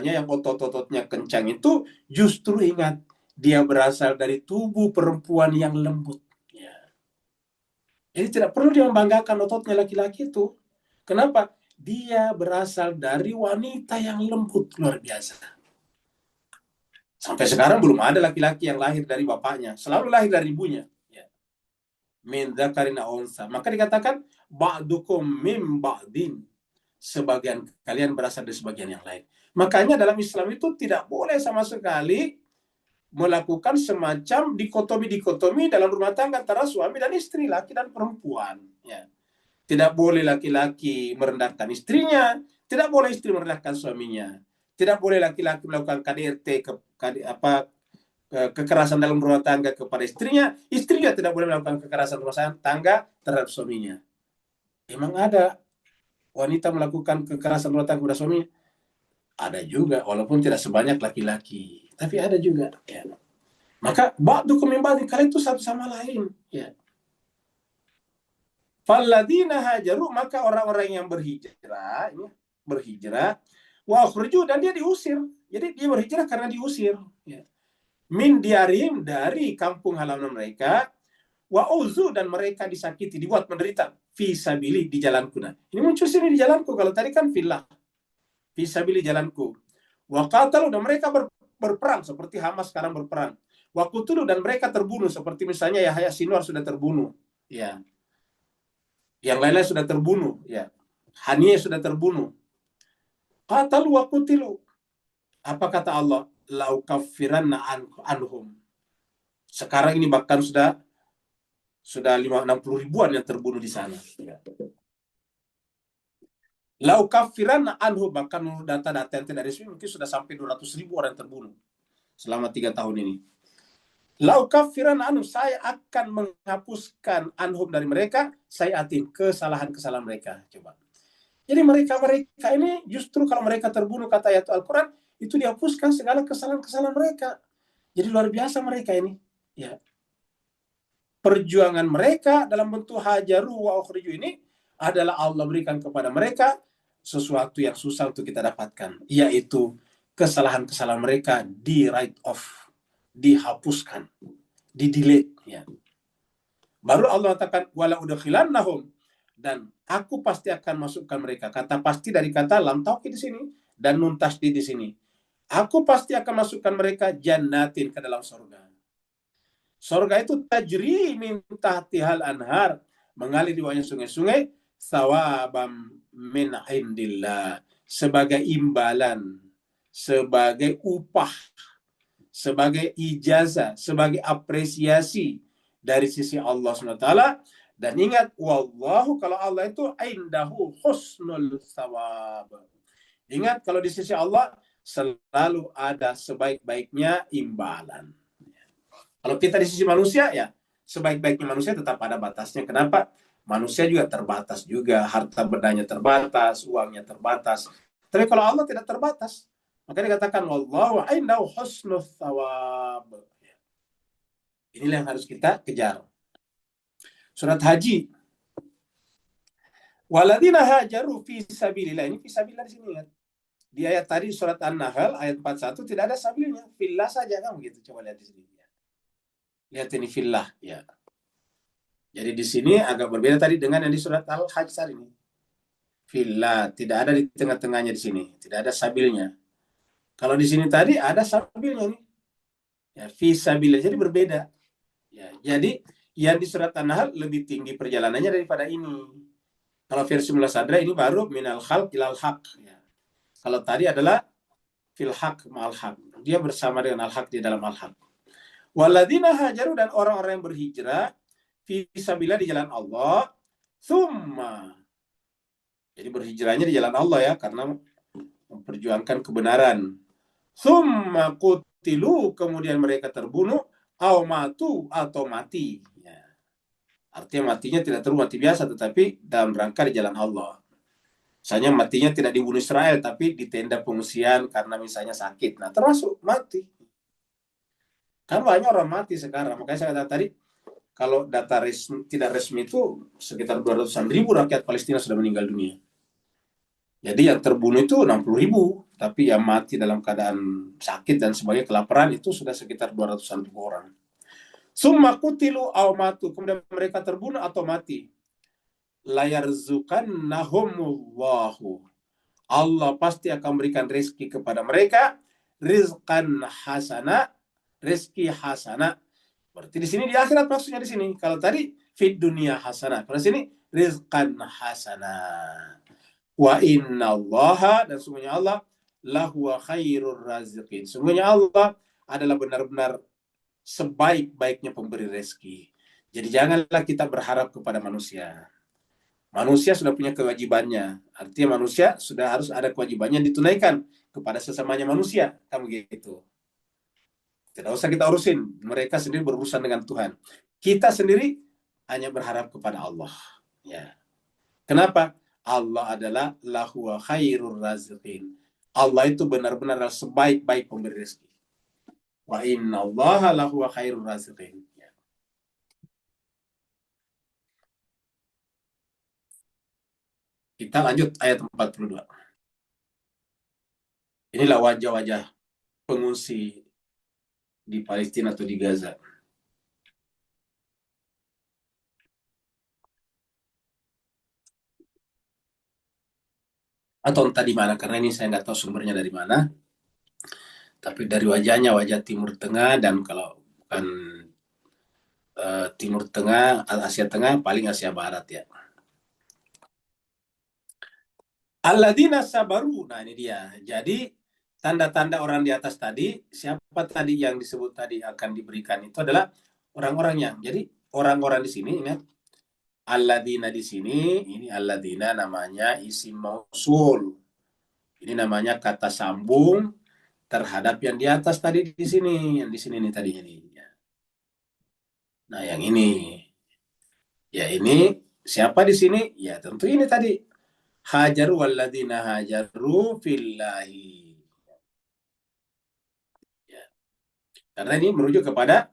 yang otot-ototnya kencang itu, justru ingat, dia berasal dari tubuh perempuan yang lembut. Jadi tidak perlu dia membanggakan ototnya laki-laki itu. Kenapa? Dia berasal dari wanita yang lembut, luar biasa. Sampai sekarang belum ada laki-laki yang lahir dari bapaknya. Selalu lahir dari ibunya. Ya. Min dzakarin aw unsa. Maka dikatakan, ba'dukum min ba'din. Sebagian kalian berasal dari sebagian yang lain. Makanya dalam Islam itu tidak boleh sama sekali melakukan semacam dikotomi dalam rumah tangga antara suami dan istri, laki dan perempuan. Ya. Tidak boleh laki-laki merendahkan istrinya, tidak boleh istri merendahkan suaminya. Tidak boleh laki-laki melakukan kekerasan dalam rumah tangga kepada istrinya, istri juga tidak boleh melakukan kekerasan rumah tangga terhadap suaminya. Emang ada wanita melakukan kekerasan rumah tangga kepada suaminya? Ada juga, walaupun tidak sebanyak laki-laki, tapi ada juga. Ya. Maka ba'dukum min ba'din, kalian itu satu sama lain. Ya. Falladina hajaru, maka orang-orang yang berhijrah, wa akhraju, dan dia diusir. Jadi dia berhijrah karena diusir. Ya. Min diarim, dari kampung halaman mereka, wa uzu, dan mereka disakiti, dibuat menderita, fi sabili, di jalanku. Nah, ini muncul sini di jalanku, kalau tadi kan fillah, fi sabili, jalanku. Wa qatalu, dan mereka berperang, seperti Hamas sekarang berperang. Wa qutulu, dan mereka terbunuh, seperti misalnya Yahya Sinwar sudah terbunuh. Ya. Yang lain-lain sudah terbunuh, ya. Haniyah sudah terbunuh. Qatalu wa qutilu. Apa kata Allah? Lau kaffiranna anhum. Sekarang ini bahkan sudah 60 ribuan yang terbunuh di sana. Ya. Lau kaffiranna anhum, bahkan menurut data-data yang tidak resmi mungkin sudah sampai 200 ribu orang terbunuh selama 3 tahun ini. Lau kaffiran anhum, saya akan menghapuskan anhum dari mereka, saya atin kesalahan-kesalahan mereka. Coba. Jadi mereka ini justru kalau mereka terbunuh, kata ayat Al-Quran, itu dihapuskan segala kesalahan-kesalahan mereka. Jadi luar biasa mereka ini. Ya. Perjuangan mereka dalam bentuk hajaru wa ukhriju ini adalah Allah berikan kepada mereka sesuatu yang susah untuk kita dapatkan, yaitu kesalahan-kesalahan mereka di write off, dihapuskan, di delete. Ya. Baru Allah katakan wala udkhilannahum, dan aku pasti akan masukkan mereka. Kata pasti dari kata lam taukid di sini dan nun tasdid di sini. Aku pasti akan masukkan mereka jannatin ke dalam surga. Surga itu tajri min tahtihal anhar, mengalir di bawahnya sungai-sungai, sawabam min indillah, sebagai imbalan, sebagai upah, sebagai ijazah, sebagai apresiasi dari sisi Allah SWT. Dan ingat, wallahu, kalau Allah itu indahu husnul thawab. Ingat, kalau di sisi Allah selalu ada sebaik-baiknya imbalan. Kalau kita di sisi manusia, ya sebaik-baiknya manusia tetap ada batasnya. Kenapa? Manusia juga terbatas juga, harta bendanya terbatas, uangnya terbatas. Tapi kalau Allah tidak terbatas, maka dikatakan wallahu indahu husnul thawab. Inilah yang harus kita kejar. Surat Haji. Waladina hajaru fi sabilillah. Ini fi sabilillah di sini kan. Di ayat tadi surat An-Nahl ayat 41 tidak ada sabilillah, fillah saja kan begitu. Coba lihat di sini. Lihat ini fillah ya. Jadi di sini agak berbeda tadi dengan yang di surat Al-Hajj tadi ini. Fillah tidak ada di tengah-tengahnya di sini, tidak ada sabilnya. Kalau di sini tadi ada sabilnya nih. Ya, fi sabilillah, jadi berbeda. Ya, jadi yang di surat An-Nahl lebih tinggi perjalanannya daripada ini. Kalau versi Mullah Sadra ini baru minal khalq ilal haq. Ya. Kalau tadi adalah fil haq ma'al haq. Dia bersama dengan al-haq di dalam al-haq. Waladina hajaru, dan orang-orang yang berhijrah fi sabilillah di jalan Allah, thumma. Jadi berhijrahnya di jalan Allah ya, karena memperjuangkan kebenaran. Thumma qutilu, kemudian mereka terbunuh, au matu, atau mati. Ya. Artinya matinya tidak terus mati biasa, tetapi dalam rangka di jalan Allah. Misalnya matinya tidak dibunuh Israel, tapi di tenda pengungsian karena misalnya sakit. Nah, termasuk mati. Kan banyak orang mati sekarang. Makanya saya katakan tadi, kalau data tidak resmi itu sekitar 200-an ribu rakyat Palestina sudah meninggal dunia. Jadi yang terbunuh itu 60 ribu, tapi yang mati dalam keadaan sakit dan sebagai kelaparan itu sudah sekitar 200-an ribu orang. Summa kutilu aw matu, kemudian mereka terbunuh atau mati. Layarzukannahumullahu, Allah pasti akan berikan rezeki kepada mereka, rizqan hasana, rezeki hasana. Berarti di sini di akhirat maksudnya di sini. Kalau tadi fid dunia hasana, kalau di sini rizqan hasana. Wa innallaha, dan sungguhnya Allah lahuwa khairur raziqin. Sungguhnya Allah adalah benar-benar sebaik-baiknya pemberi rezeki. Jadi janganlah kita berharap kepada manusia. Manusia sudah punya kewajibannya. Artinya manusia sudah harus ada kewajibannya ditunaikan kepada sesamanya manusia. Kan begitu. Tidak usah kita urusin. Mereka sendiri berurusan dengan Tuhan. Kita sendiri hanya berharap kepada Allah. Ya. Kenapa? Allah adalah lahuwa khairur raziqin. Allah itu benar-benar sebaik-baik pemberi rezeki. Wa innallaha lahuwa khairur raziqin. Ya. Kita lanjut ayat 42. Inilah wajah-wajah pengungsi di Palestina atau di Gaza. Atau entah di mana, karena ini saya nggak tahu sumbernya dari mana. Tapi dari wajahnya, wajah Timur Tengah, dan kalau bukan Timur Tengah, Asia Tengah, paling Asia Barat ya. Alladzina sabaru. Nah ini dia. Jadi tanda-tanda orang di atas tadi, siapa tadi yang disebut tadi akan diberikan itu adalah orang-orang yang. Jadi orang-orang di sini, ingat, alladzina di sini, ini alladzina namanya isim mausul. Ini namanya kata sambung terhadap yang di atas tadi di sini, yang di sini nih tadinya nih. Nah yang ini, ya ini siapa di sini? Ya tentu ini tadi. Hajaru walladzina hajaru fillahi. Ya. Karena ini merujuk kepada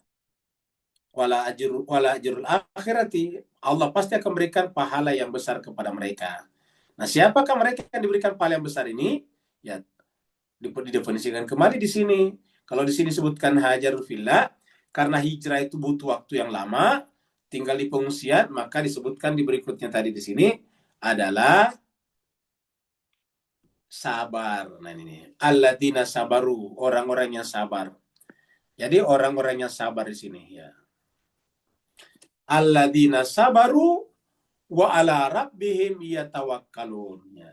wala ajrul akhirati. Allah pasti akan berikan pahala yang besar kepada mereka. Nah, siapakah mereka yang diberikan pahala yang besar ini? Ya, didefinisikan kembali di sini. Kalau di sini sebutkan hajaru fillah, karena hijrah itu butuh waktu yang lama, tinggal di pengungsian, maka disebutkan di berikutnya tadi di sini adalah sabar. Nah ini, alladzina sabaru, orang-orang yang sabar. Jadi orang-orang yang sabar di sini ya. Alladzina sabaru wa ala rabbihim yatawakkalun. Ya.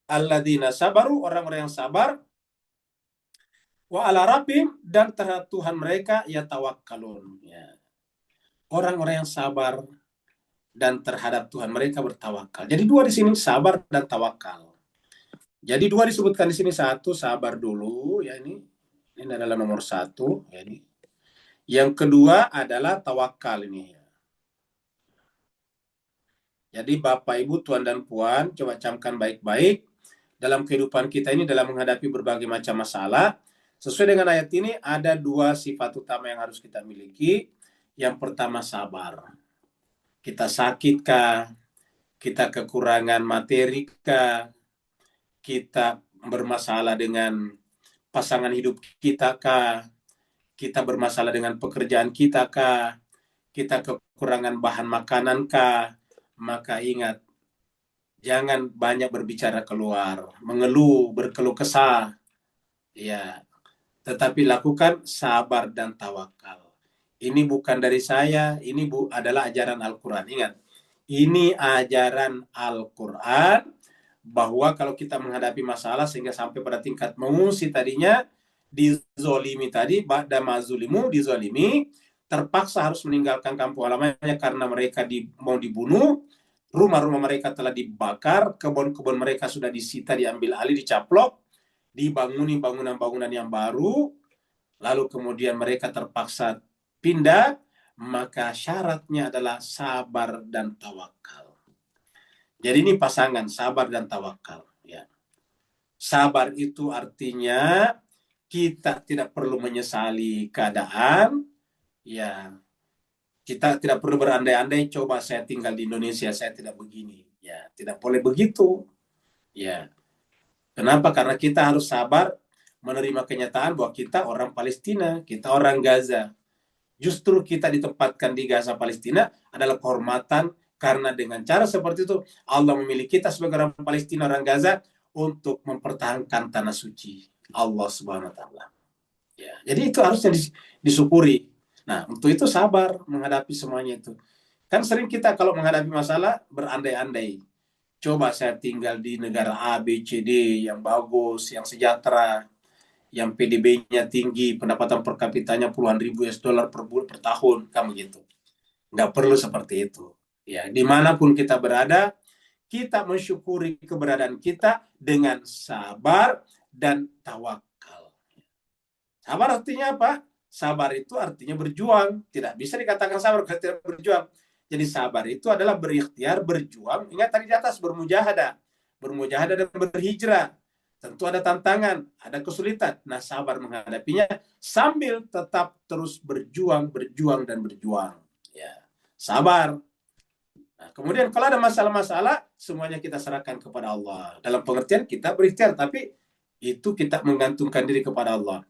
Alladzina sabaru, orang-orang yang sabar, wa ala rabbihim, dan terhadap Tuhan mereka yatawakkalun. Ya. Orang-orang yang sabar dan terhadap Tuhan mereka bertawakal. Jadi dua di sini, sabar dan tawakal. Jadi dua disebutkan di sini, satu sabar dulu ya, ini adalah nomor satu ya, ini. Yang kedua adalah tawakal ini. Jadi Bapak Ibu, Tuan dan Puan, coba camkan baik-baik dalam kehidupan kita ini dalam menghadapi berbagai macam masalah. Sesuai dengan ayat ini ada dua sifat utama yang harus kita miliki. Yang pertama sabar. Kita sakit kah? Kita kekurangan materi kah? Kita bermasalah dengan pasangan hidup kita kah? Kita bermasalah dengan pekerjaan kita kah? Kita kekurangan bahan makanan kah? Maka ingat, jangan banyak berbicara keluar, mengeluh, berkeluh kesah. Ya, tetapi lakukan sabar dan tawakal. Ini bukan dari saya, ini adalah ajaran Al-Quran. Ingat, ini ajaran Al-Quran, bahwa kalau kita menghadapi masalah sehingga sampai pada tingkat mengungsi tadinya, dizolimi tadi, ba'da mazulimu, dizolimi, terpaksa harus meninggalkan kampung halamannya karena mereka mau dibunuh, rumah-rumah mereka telah dibakar, kebun-kebun mereka sudah disita, diambil alih, dicaplok, dibanguni bangunan-bangunan yang baru, lalu kemudian mereka terpaksa pindah, maka syaratnya adalah sabar dan tawakal. Jadi ini pasangan sabar dan tawakal. Ya. Sabar itu artinya kita tidak perlu menyesali keadaan. Ya, kita tidak perlu berandai-andai, coba saya tinggal di Indonesia, saya tidak begini. Ya, tidak boleh begitu. Ya. Kenapa? Karena kita harus sabar menerima kenyataan bahwa kita orang Palestina, kita orang Gaza. Justru kita ditempatkan di Gaza Palestina adalah kehormatan, karena dengan cara seperti itu Allah memilih kita sebagai orang Palestina, orang Gaza, untuk mempertahankan tanah suci Allah Subhanahu wa taala. Ya, jadi itu harusnya disyukuri. Nah, untuk itu sabar menghadapi semuanya itu. Kan sering kita kalau menghadapi masalah berandai-andai. Coba saya tinggal di negara A, B, C, D yang bagus, yang sejahtera, yang PDB-nya tinggi, pendapatan per kapitanya puluhan ribu US dollar per bulan, per tahun, kamu gitu. Nggak perlu seperti itu. Ya, dimanapun kita berada, kita mensyukuri keberadaan kita dengan sabar dan tawakal. Sabar artinya apa? Sabar itu artinya berjuang. Tidak bisa dikatakan sabar kalau tidak berjuang. Jadi sabar itu adalah berikhtiar, berjuang. Ingat tadi di atas, bermujahadah. Bermujahadah dan berhijrah. Tentu ada tantangan, ada kesulitan. Nah, sabar menghadapinya sambil tetap terus berjuang, dan berjuang. Ya, sabar. Nah, kemudian kalau ada masalah-masalah, semuanya kita serahkan kepada Allah. Dalam pengertian kita berikhtiar, tapi itu kita menggantungkan diri kepada Allah.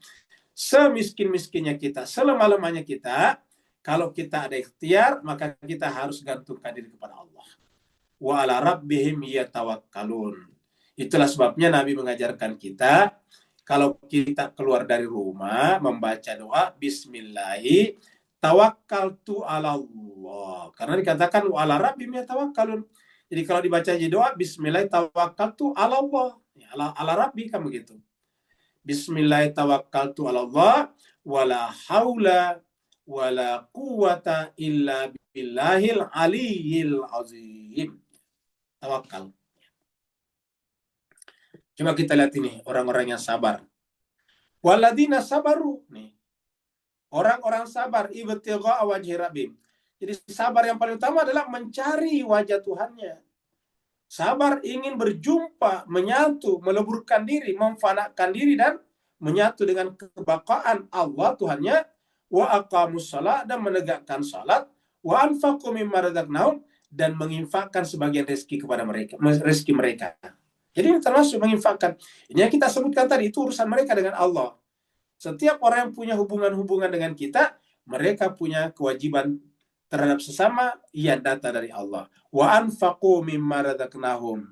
Semiskin-miskinnya kita, selemah-lemahnya kita, kalau kita ada ikhtiar, maka kita harus gantungkan diri kepada Allah. Wa ala rabbihim yatawakkalun. Itulah sebabnya Nabi mengajarkan kita, kalau kita keluar dari rumah, membaca doa, Bismillahi, tawakkaltu ala Allah. Karena dikatakan, wa ala rabbihim yatawakkalun. Jadi kalau dibaca di doa, Bismillahi, tawakkaltu ala Allah. Ya, ala rabbi, kan begitu. Bismillahi, tawakkaltu ala Allah, wala haula, wala quwata illa billahil aliyil azim. Tawakal. Coba kita lihat ini, orang-orang yang sabar. Waladina sabaru. Nih. Orang-orang sabar. Ibtigha'a wajhi rabbihim. Jadi sabar yang paling utama adalah mencari wajah Tuhannya. Sabar ingin berjumpa, menyatu, meleburkan diri, memfanakan diri, dan menyatu dengan kebakaan Allah Tuhannya. Wa aqamus shalah, dan menegakkan salat. Wa anfaqu mimma razaqnahum, dan menginfakkan sebagian rezeki kepada mereka, rezeki mereka. Jadi ini termasuk menginfakkan. Ini yang kita sebutkan tadi, itu urusan mereka dengan Allah. Setiap orang yang punya hubungan-hubungan dengan kita, mereka punya kewajiban terhadap sesama yang datang dari Allah. Wa anfaqu mimma razaqnahum.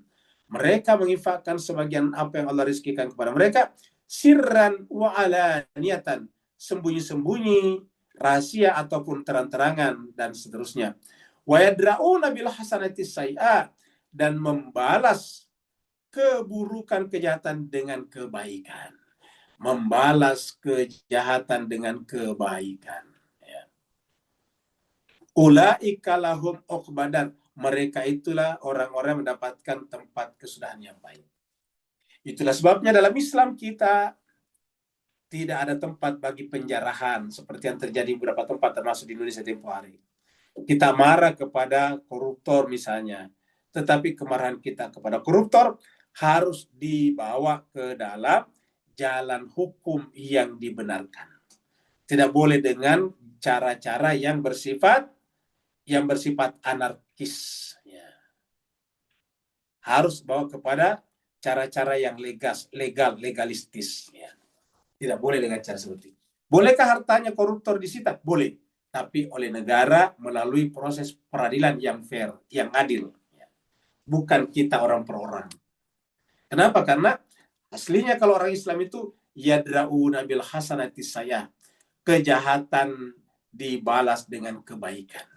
Mereka menginfakkan sebagian apa yang Allah rizkikan kepada mereka, sirran wa alaniyatan, sembunyi-sembunyi, rahasia ataupun terang-terangan, dan seterusnya. Wa yadra'una bil hasanati sayyi'ah, dan membalas keburukan kejahatan dengan kebaikan. Membalas kejahatan dengan kebaikan. Ya. Ulaika lahum uqbadan. Mereka itulah orang-orang yang mendapatkan tempat kesudahan yang baik. Itulah sebabnya dalam Islam kita tidak ada tempat bagi penjarahan seperti yang terjadi di beberapa tempat termasuk di Indonesia tempoh hari. Kita marah kepada koruptor misalnya, tetapi kemarahan kita kepada koruptor harus dibawa ke dalam jalan hukum yang dibenarkan. Tidak boleh dengan cara-cara yang bersifat anarkis. Ya. Harus bawa kepada cara-cara yang legalistis. Ya. Tidak boleh dengan cara seperti itu. Bolehkah hartanya koruptor disita? Boleh. Tapi oleh negara melalui proses peradilan yang fair, yang adil. Ya. Bukan kita orang per orang. Kenapa? Karena aslinya kalau orang Islam itu yadra'una bil hasanati sayyi'ah. Kejahatan dibalas dengan kebaikan.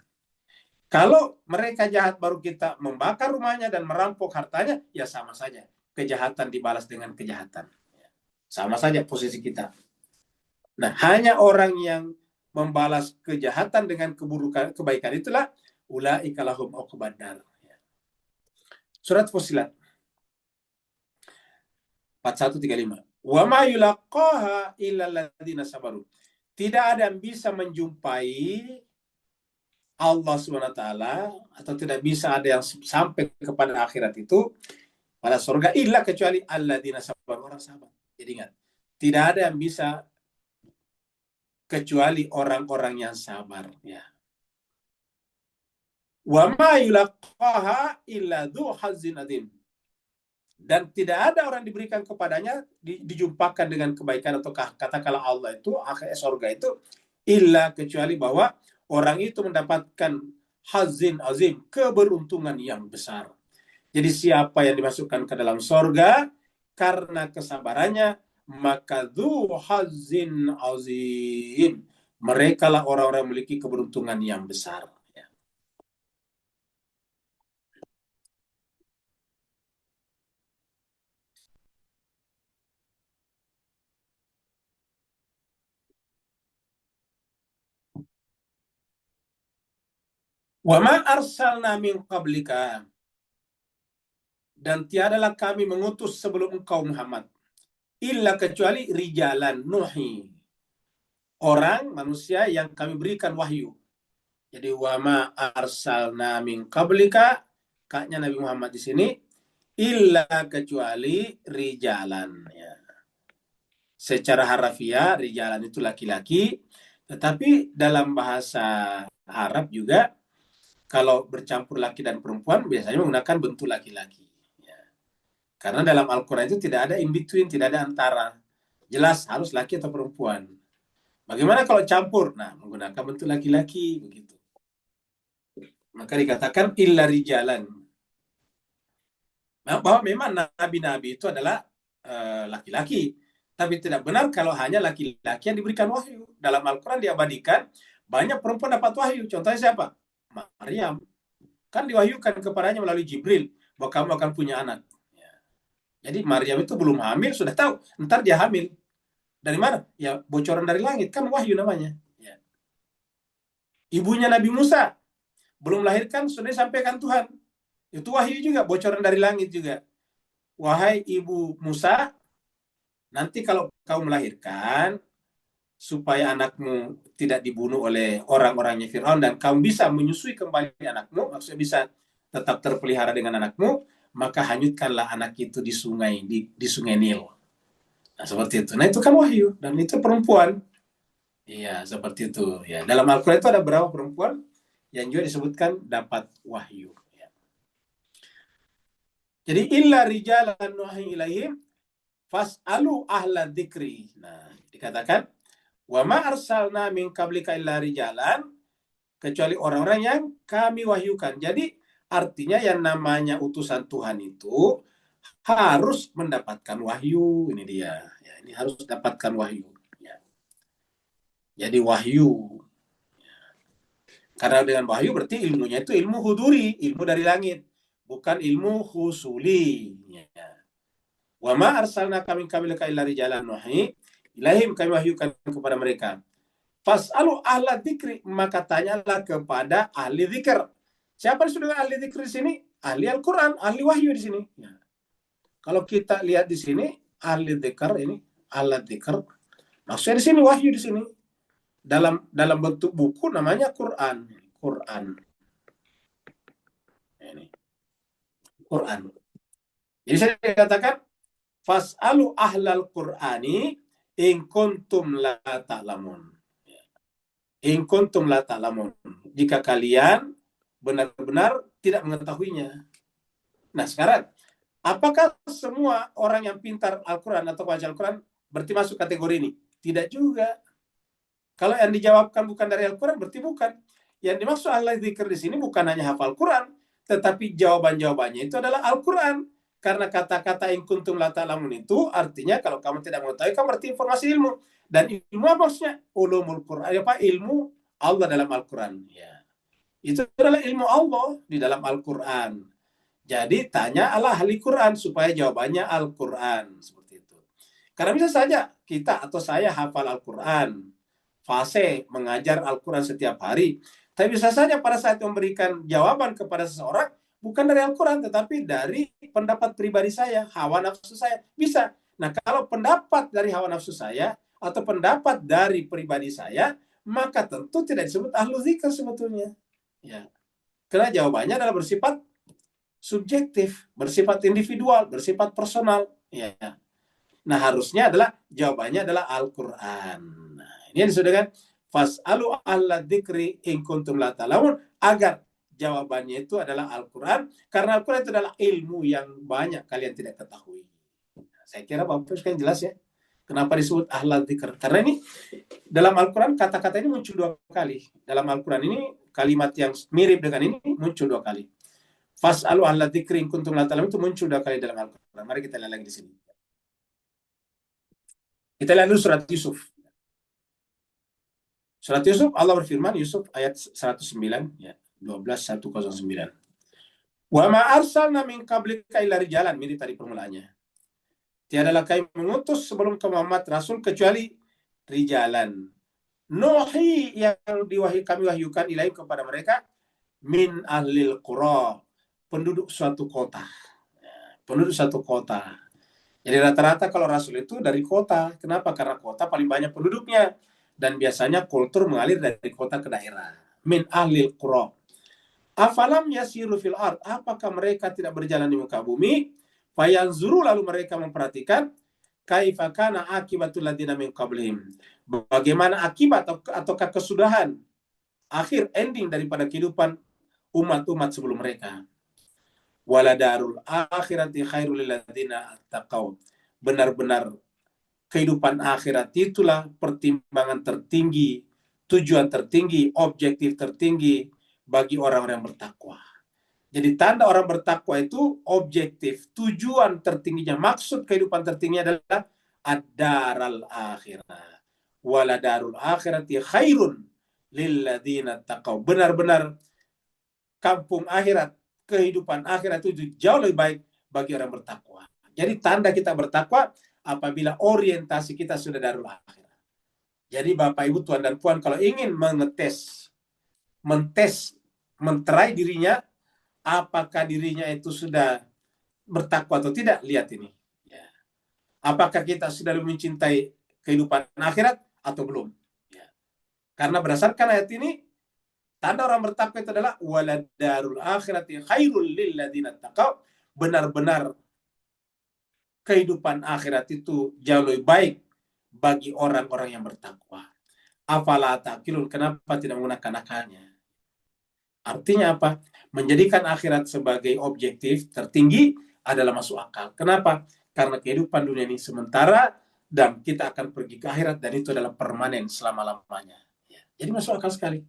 Kalau mereka jahat baru kita membakar rumahnya dan merampok hartanya, ya sama saja. Kejahatan dibalas dengan kejahatan. Sama saja posisi kita. Nah, hanya orang yang membalas kejahatan dengan kebaikan itulah ulaika lahum uqbadar. Surat Fussilat 4135. Wa ma yulaqaha illa alladziina sabaru. Tidak ada yang bisa menjumpai Allah SWT, atau tidak bisa ada yang sampai kepada akhirat itu, pada surga, illa kecuali alladzina sabaru, orang sabar. Jadi ingat, tidak ada yang bisa kecuali orang-orang yang sabar. Ya. Wa ma yulaqaha illa dzu hazzin adzim. Dan tidak ada orang diberikan kepadanya, dijumpakan dengan kebaikan, atau katakanlah Allah itu, akhir surga itu, illa kecuali bahwa orang itu mendapatkan hazin azim, keberuntungan yang besar. Jadi siapa yang dimasukkan ke dalam surga karena kesabarannya, maka dzu hazin azim. Mereka lah orang-orang yang memiliki keberuntungan yang besar. Wa ma arsalna min qablika, dan tiadalah kami mengutus sebelum engkau Muhammad, illa kecuali rijalan nuhi, orang manusia yang kami berikan wahyu. Jadi wa ma arsalna min qablika, kaknya Nabi Muhammad di sini, illa kecuali rijalan. Ya. Secara harafiah rijalan itu laki-laki, tetapi dalam bahasa Arab juga kalau bercampur laki dan perempuan biasanya menggunakan bentuk laki-laki. Ya. Karena dalam Al-Quran itu tidak ada in between, tidak ada antara. Jelas harus laki atau perempuan. Bagaimana kalau campur? Nah, menggunakan bentuk laki-laki begitu. Maka dikatakan illa rijalan. Bahwa memang nabi-nabi itu adalah laki-laki. Tapi tidak benar kalau hanya laki-laki yang diberikan wahyu. Dalam Al-Quran diabadikan banyak perempuan dapat wahyu. Contohnya siapa? Maryam. Kan diwahyukan kepadanya melalui Jibril bahwa kamu akan punya anak. Ya. Jadi Maryam itu belum hamil, sudah tahu ntar dia hamil. Dari mana? Ya bocoran dari langit, kan wahyu namanya. Ya. Ibunya Nabi Musa belum melahirkan, sudah disampaikan Tuhan. Itu wahyu juga, bocoran dari langit juga. Wahai ibu Musa, nanti kalau kau melahirkan, supaya anakmu tidak dibunuh oleh orang-orangnya Fir'aun dan kamu bisa menyusui kembali anakmu, maksudnya bisa tetap terpelihara dengan anakmu, maka hanyutkanlah anak itu di sungai, di sungai Nil. Nah, seperti itu. Nah, itu kan wahyu, dan itu perempuan. Iya, seperti itu. Ya, dalam Al-Quran itu ada berapa perempuan yang juga disebutkan dapat wahyu. Ya. Jadi illa rijalan nuhi ilaihim fas'alu ahla dzikri. Nah, dikatakan wa ma arsalna min qablika illa rijalan, kecuali orang-orang yang kami wahyukan. Jadi artinya yang namanya utusan Tuhan itu harus mendapatkan wahyu. Ini dia. Ya, ini harus dapatkan wahyu. Ya. Jadi wahyu. Karena dengan wahyu berarti ilmunya itu ilmu huduri, ilmu dari langit, bukan ilmu husuli. Ya. Wa ma arsalna kami qablaka illa rijalan nuhi ilaihim, kami wahyukan kepada mereka. Fas'alu ahla dzikri, maka tanyalah kepada ahli zikir. Siapa yang sudah ahli zikir di sini? Ahli Al-Qur'an, ahli wahyu di sini. Ya. Kalau kita lihat di sini ahli zikir ini, ahli zikir. Maksudnya di sini wahyu di sini. Dalam bentuk buku namanya Quran. Quran. Ini. Quran. Jadi saya katakan fas'alu ahlal Qur'ani in kuntum la ta'lamun. In kuntum la ta'lamun. Jika kalian benar-benar tidak mengetahuinya. Nah, sekarang apakah semua orang yang pintar Al-Quran atau baca Al-Quran berarti masuk kategori ini? Tidak juga. Kalau yang dijawabkan bukan dari Al-Quran, berarti bukan. Yang dimaksud ahli dzikir di sini bukan hanya hafal Quran, tetapi jawaban-jawabannya itu adalah Al-Quran. Karena kata-kata in kuntum la ta'lamun itu artinya kalau kamu tidak mengetahui, kamu berarti informasi ilmu. Dan ilmu apa maksudnya? Ulumul Quran, apa? Ilmu Allah dalam Al-Quran. Ya. Itu adalah ilmu Allah di dalam Al-Quran. Jadi tanya Allah ahli Quran supaya jawabannya Al-Quran. Seperti itu. Karena bisa saja kita atau saya hafal Al-Quran, fase mengajar Al-Quran setiap hari. Tapi bisa saja pada saat memberikan jawaban kepada seseorang, bukan dari Al-Quran, tetapi dari pendapat pribadi saya, hawa nafsu saya. Bisa. Nah, kalau pendapat dari hawa nafsu saya, atau pendapat dari pribadi saya, maka tentu tidak disebut ahlu zikr sebetulnya. Ya. Karena jawabannya adalah bersifat subjektif, bersifat individual, bersifat personal. Ya. Nah, harusnya adalah jawabannya adalah Al-Quran. Nah, ini yang disebut dengan fas'alu ahla dzikri in kuntum la ta'lamun, agar jawabannya itu adalah Al-Quran, karena Al-Quran itu adalah ilmu yang banyak kalian tidak ketahui. Saya kira Bapak kan jelas ya. Kenapa disebut ahla dzikr? Karena ini dalam Al-Quran kata-kata ini muncul 2 kali. Dalam Al-Quran ini kalimat yang mirip dengan ini muncul 2 kali. Fas'alu ahla dzikri in kuntum la ta'lamun itu muncul 2 kali dalam Al-Quran. Mari kita lihat lagi di sini. Kita lihat dulu surat Yusuf. Surat Yusuf, Allah berfirman, Yusuf ayat 109, ya, 12:109. Wa ma arsalna min qablika illa rijalan, mirip tadi permulaannya. Tiadalah kami mengutus sebelum ke Muhammad Rasul kecuali rijalan. Nuhi, yang kami wahyukan ilaih kepada mereka, min ahlil qura, penduduk suatu kota. Penduduk suatu kota. Jadi rata-rata kalau Rasul itu dari kota. Kenapa? Karena kota paling banyak penduduknya. Dan biasanya kultur mengalir dari kota ke daerah. Min ahlil qura. Afalam yasiru fil ard. Apakah mereka tidak berjalan di muka bumi? Fayanzuru, lalu mereka memperhatikan. Kaifa kana akibatul ladina min qablihim. Bagaimana akibat ataukah kesudahan, akhir ending daripada kehidupan umat-umat sebelum mereka. Waladarul akhirati khairul lil ladina taqaw. Benar-benar kehidupan akhirat itulah pertimbangan tertinggi, tujuan tertinggi, objektif tertinggi bagi orang-orang yang bertakwa. Jadi tanda orang bertakwa itu objektif, tujuan tertingginya, maksud kehidupan tertingginya adalah ad-daral akhirah. Waladarul akhirati khairun lilladzina taqaw. Benar-benar kampung akhirat, kehidupan akhirat itu jauh lebih baik bagi orang bertakwa. Jadi tanda kita bertakwa apabila orientasi kita sudah darul akhirah. Jadi Bapak Ibu Tuan dan Puan, kalau ingin menterai dirinya, apakah dirinya itu sudah bertakwa atau tidak, lihat ini. Ya. Apakah kita sudah mencintai kehidupan akhirat atau belum? Ya. Karena berdasarkan ayat ini, tanda orang bertakwa itu adalah waladarul akhirati khairul lil ladzina taqaw. Benar-benar kehidupan akhirat itu jauh lebih baik bagi orang-orang yang bertakwa. Afala taqilun, kenapa tidak menggunakan akalnya? Artinya apa? Menjadikan akhirat sebagai objektif tertinggi adalah masuk akal. Kenapa? Karena kehidupan dunia ini sementara dan kita akan pergi ke akhirat, dan itu adalah permanen selama-lamanya. Jadi masuk akal sekali.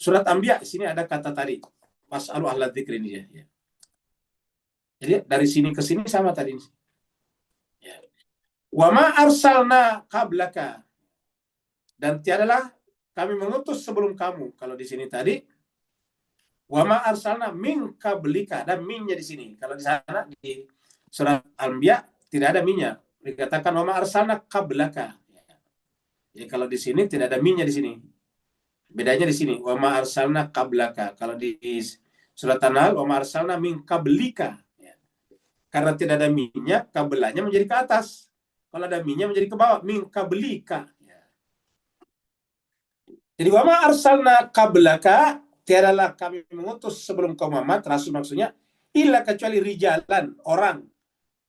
Surat Anbiya di sini ada kata tadi. Fas'alu ahla dzikri ini ya. Jadi dari sini ke sini sama tadi. Ya. Wa ma arsalna qablaka, dan tiadalah kami mengutus sebelum kamu. Kalau di sini tadi wa ma arsalna min qablika, ada minnya di sini. Kalau di sana di surat Al-Anbiya tidak ada minnya. Dikatakan wa ma arsalna qablaka. Jadi kalau di sini tidak ada minnya di sini. Bedanya di sini wa ma arsalna qablaka. Kalau di surat An-Nahl wa ma arsalna min qablika. Karena tidak ada minyak, kabelanya menjadi ke atas. Kalau ada minyak menjadi ke bawah, min kabelika. Jadi wama arsalna kablaka, tiadalah kami mengutus sebelum kau Muhammad, rasul maksudnya, illa kecuali rijalan, orang.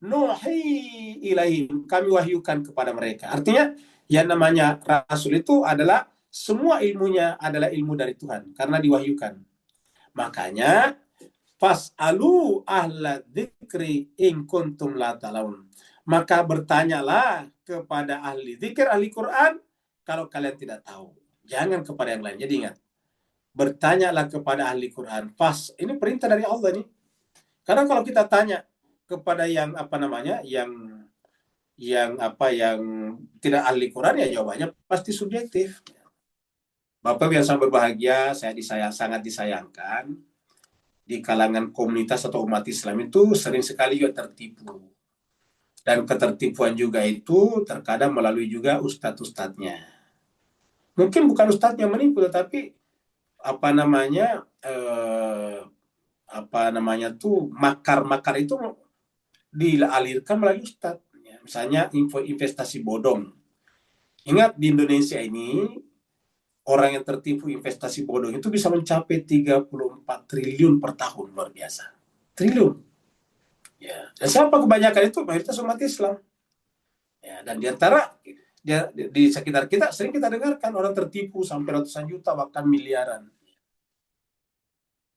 Nuhi ilaihim, kami wahyukan kepada mereka. Artinya, yang namanya rasul itu adalah semua ilmunya adalah ilmu dari Tuhan, karena diwahyukan. Makanya, fas'alu ahla dzikri in kuntum la ta'lamun. Maka bertanyalah kepada ahli zikir, ahli Quran, kalau kalian tidak tahu. Jangan kepada yang lain. Jadi ingat, bertanyalah kepada ahli Quran. Ini perintah dari Allah nih. Karena kalau kita tanya kepada yang yang tidak ahli Quran, ya jawabannya pasti subjektif. Bapak yang sangat berbahagia, saya sangat disayangkan di kalangan komunitas atau umat Islam itu sering sekali juga tertipu. Dan ketertipuan juga itu terkadang melalui juga ustadz-ustadznya. Mungkin bukan ustadznya menipu, tetapi makar-makar itu dialirkan melalui ustadz. Misalnya investasi bodong. Ingat di Indonesia ini orang yang tertipu investasi bodong itu bisa mencapai 34 triliun per tahun, luar biasa. Triliun. Ya. Dan siapa kebanyakan itu? Mayoritas umat Islam. Ya, dan di antara di sekitar kita sering kita dengarkan orang tertipu sampai ratusan juta bahkan miliaran.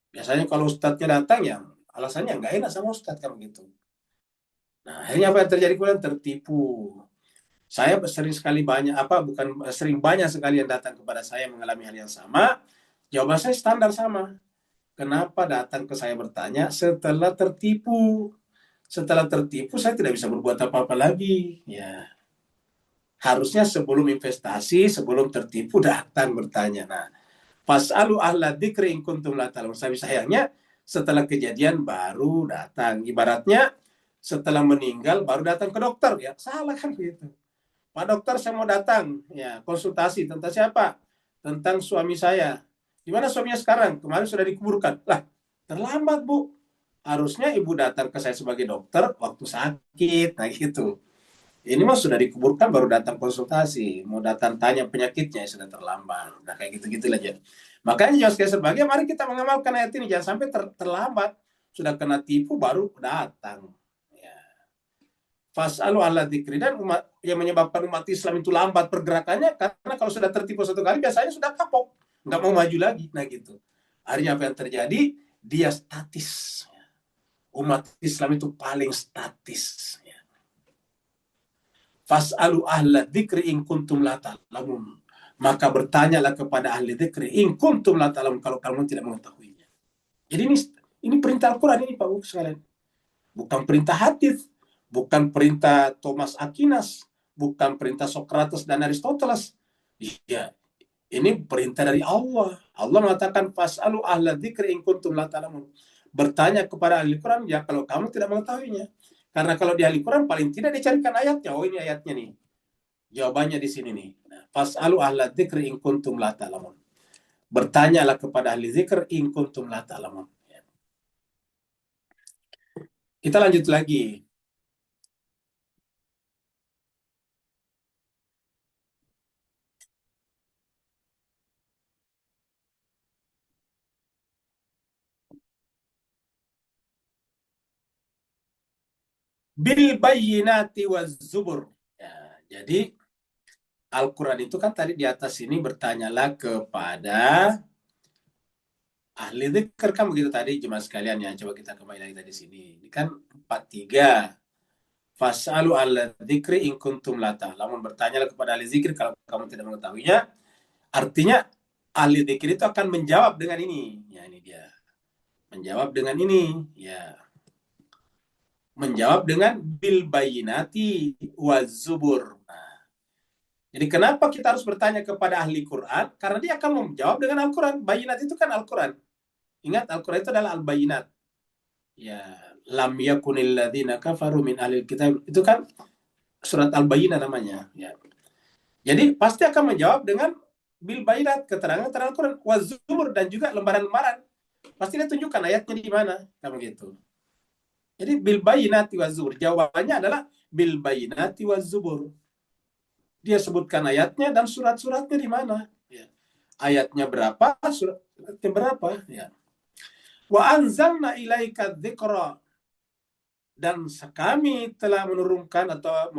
Biasanya kalau ustadznya datang ya alasannya nggak enak sama ustadz kan begitu. Nah, akhirnya apa yang terjadi? Kemudian tertipu. Saya sering banyak sekali yang datang kepada saya mengalami hal yang sama. Jawaban saya standar sama. Kenapa datang ke saya bertanya setelah tertipu? Setelah tertipu saya tidak bisa berbuat apa-apa lagi. Ya. Harusnya sebelum investasi, sebelum tertipu datang bertanya. Nah, fas'alu ahla dzikri in kuntum la ta'lamun. Sayangnya setelah kejadian baru datang. Ibaratnya setelah meninggal baru datang ke dokter. Ya, salah kan gitu. Pak dokter, saya mau datang. Ya, konsultasi tentang siapa? Tentang suami saya. Di mana suaminya sekarang? Kemarin sudah dikuburkan. Lah, terlambat, Bu. Harusnya Ibu datang ke saya sebagai dokter waktu sakit. Nah, gitu. Ini mah sudah dikuburkan baru datang konsultasi, mau datang tanya penyakitnya sudah terlambat. Nah kayak gitu-gitu aja. Makanya jangan sekali sebagai mari kita mengamalkan ayat ini, jangan sampai terlambat. Sudah kena tipu baru datang. Ya. Fas'alu ahla dzikri, dan yang menyebabkan umat Islam itu lambat pergerakannya karena kalau sudah tertipu satu kali biasanya sudah kapok, nggak mau maju lagi. Nah gitu. Akhirnya apa yang terjadi? Dia statis. Umat Islam itu paling statis. Fas'alu ahla dzikri in kuntum la ta'lamun. Maka bertanyalah kepada ahli dzikri in kuntum la ta'lamun, kalau kamu tidak mengetahuinya. Jadi ini perintah Al-Qur'an ini Pak Bu sekalian. Bukan perintah hadis, bukan perintah Thomas Aquinas, bukan perintah Socrates dan Aristoteles. Iya, ini perintah dari Allah. Allah mengatakan fas'alu ahla dzikri in kuntum la ta'lamun. Bertanya kepada ahli Quran ya kalau kamu tidak mengetahuinya. Karena kalau di ahli Quran paling tidak dicarikan ayatnya. Oh ini ayatnya nih. Jawabannya di sini nih. Fas'alu ahla dzikri in kuntum la ta'lamun. Bertanyalah kepada ahli zikr in kuntum la ta'lamun. Kita lanjut lagi. Bil bayyinati waz zubur. Ya, jadi Al-Quran itu kan tadi di atas ini bertanyalah kepada ahli dzikir kan begitu tadi jemaah sekalian ya. Coba kita kembali lagi tadi sini. Ini kan 43. Fas'alu ahla dzikri in kuntum la ta'lamun. Bertanyalah kepada ahli zikir kalau kamu tidak mengetahuinya. Artinya ahli dzikir itu akan menjawab dengan ini. Ya, ini dia. Menjawab dengan ini, ya. Menjawab dengan bil bayinati waz zubur. Nah, jadi kenapa kita harus bertanya kepada ahli Quran? Karena dia akan menjawab dengan Al-Quran. Bayinat itu kan Al-Quran. Ingat, Al-Quran itu adalah al-bayinat. Ya, lam yakunil ladzina kafaru min ahlil kitab. Itu kan surat Al-Bayyinah namanya. Ya. Jadi pasti akan menjawab dengan bil bayinat, keterangan-keterangan Al-Quran, waz-zubur, dan juga lembaran-lembaran. Pasti dia tunjukkan ayatnya di mana, kayak begitu. Jadi bil bayinati waz-zubur. Jawabannya adalah bil bayinati waz-zubur. Dia sebutkan ayatnya dan surat-suratnya di mana. Ya. Ayatnya berapa, suratnya berapa. Ya. Wa anzalna ilaika dzikra, dan kami telah menurunkan atau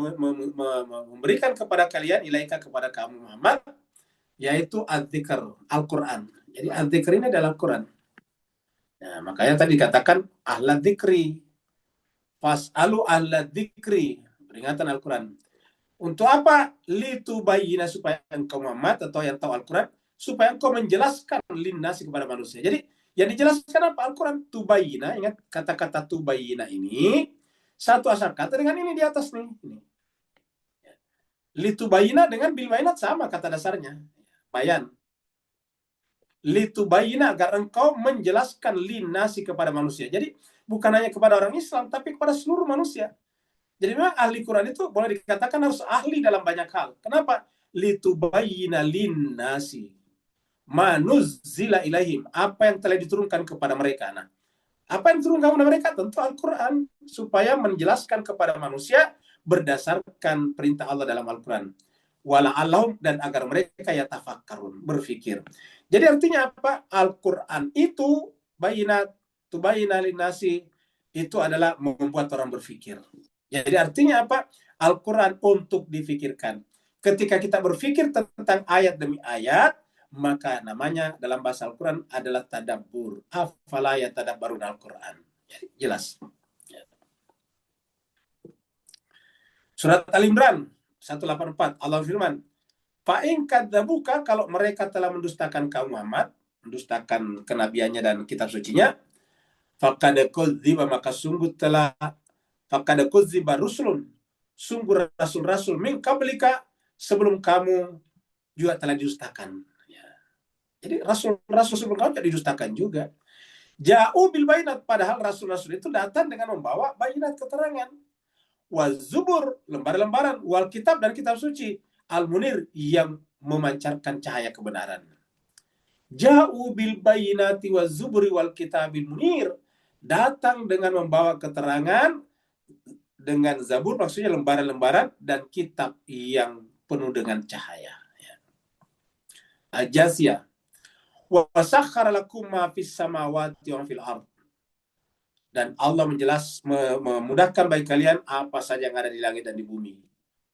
memberikan kepada kalian, ilaika, kepada kamu Muhammad, yaitu adzikr, Al-Quran. Jadi adzikr ini adalah Al-Quran. Nah, makanya tadi dikatakan ahla dzikri, fas'alu ahla dzikri, peringatan Al-Quran. Untuk apa? Litubayyina, supaya engkau Muhammad atau yang tahu Al-Quran, supaya engkau menjelaskan linnasi kepada manusia. Jadi yang dijelaskan apa? Al-Quran. Tubayyina, ingat kata-kata tubayyina ini satu asal kata dengan ini di atas nih. Ini. Litubayyina dengan bilbayinat sama kata dasarnya. Bayan. Litubayyina, agar engkau menjelaskan linnasi kepada manusia. Jadi bukan hanya kepada orang Islam, tapi kepada seluruh manusia. Jadi memang ahli Quran itu boleh dikatakan harus ahli dalam banyak hal. Kenapa? Litubayyina linnasi manuzzila ilaihim, apa yang telah diturunkan kepada mereka. Nah, apa yang diturunkan kepada mereka? Tentu Al-Quran, supaya menjelaskan kepada manusia berdasarkan perintah Allah dalam Al-Quran. Wala'allahum, dan agar mereka yatafakkarun, berfikir. Jadi artinya apa? Al-Quran itu bayinat, tubayyina linnasi, itu adalah membuat orang berfikir. Jadi artinya apa? Al-Quran untuk difikirkan. Ketika kita berpikir tentang ayat demi ayat, maka namanya dalam bahasa Al-Quran adalah tadabbur. Afala yatadabbarun Al-Quran. Jelas. Surat Al-Imran 184, Allah firman, fa'in kadzabuka, kalau mereka telah mendustakan kaum Muhammad, mendustakan kenabiannya dan kitab sucinya, faqad kudziba, maka sungguh telah, faqad kudziba rusulun, sungguh rasul-rasul min qablika, sebelum kamu juga telah didustakan. Ya. Jadi rasul-rasul sebelum kamu juga didustakan juga. Ja'u bil bayinat, padahal rasul-rasul itu datang dengan membawa bayinat, keterangan. Wazubur, lembaran-lembaran, wal kitab, dan kitab suci, al-munir, yang memancarkan cahaya kebenaran. Ja'u bil bayinati wazuburi wal kitabil munir, datang dengan membawa keterangan dengan zabur, maksudnya lembaran-lembaran dan kitab yang penuh dengan cahaya. Al-Jasiyah, wa sakhkhara lakum ma fis samawati wa fil ard, dan Allah memudahkan bagi kalian apa saja yang ada di langit dan di bumi.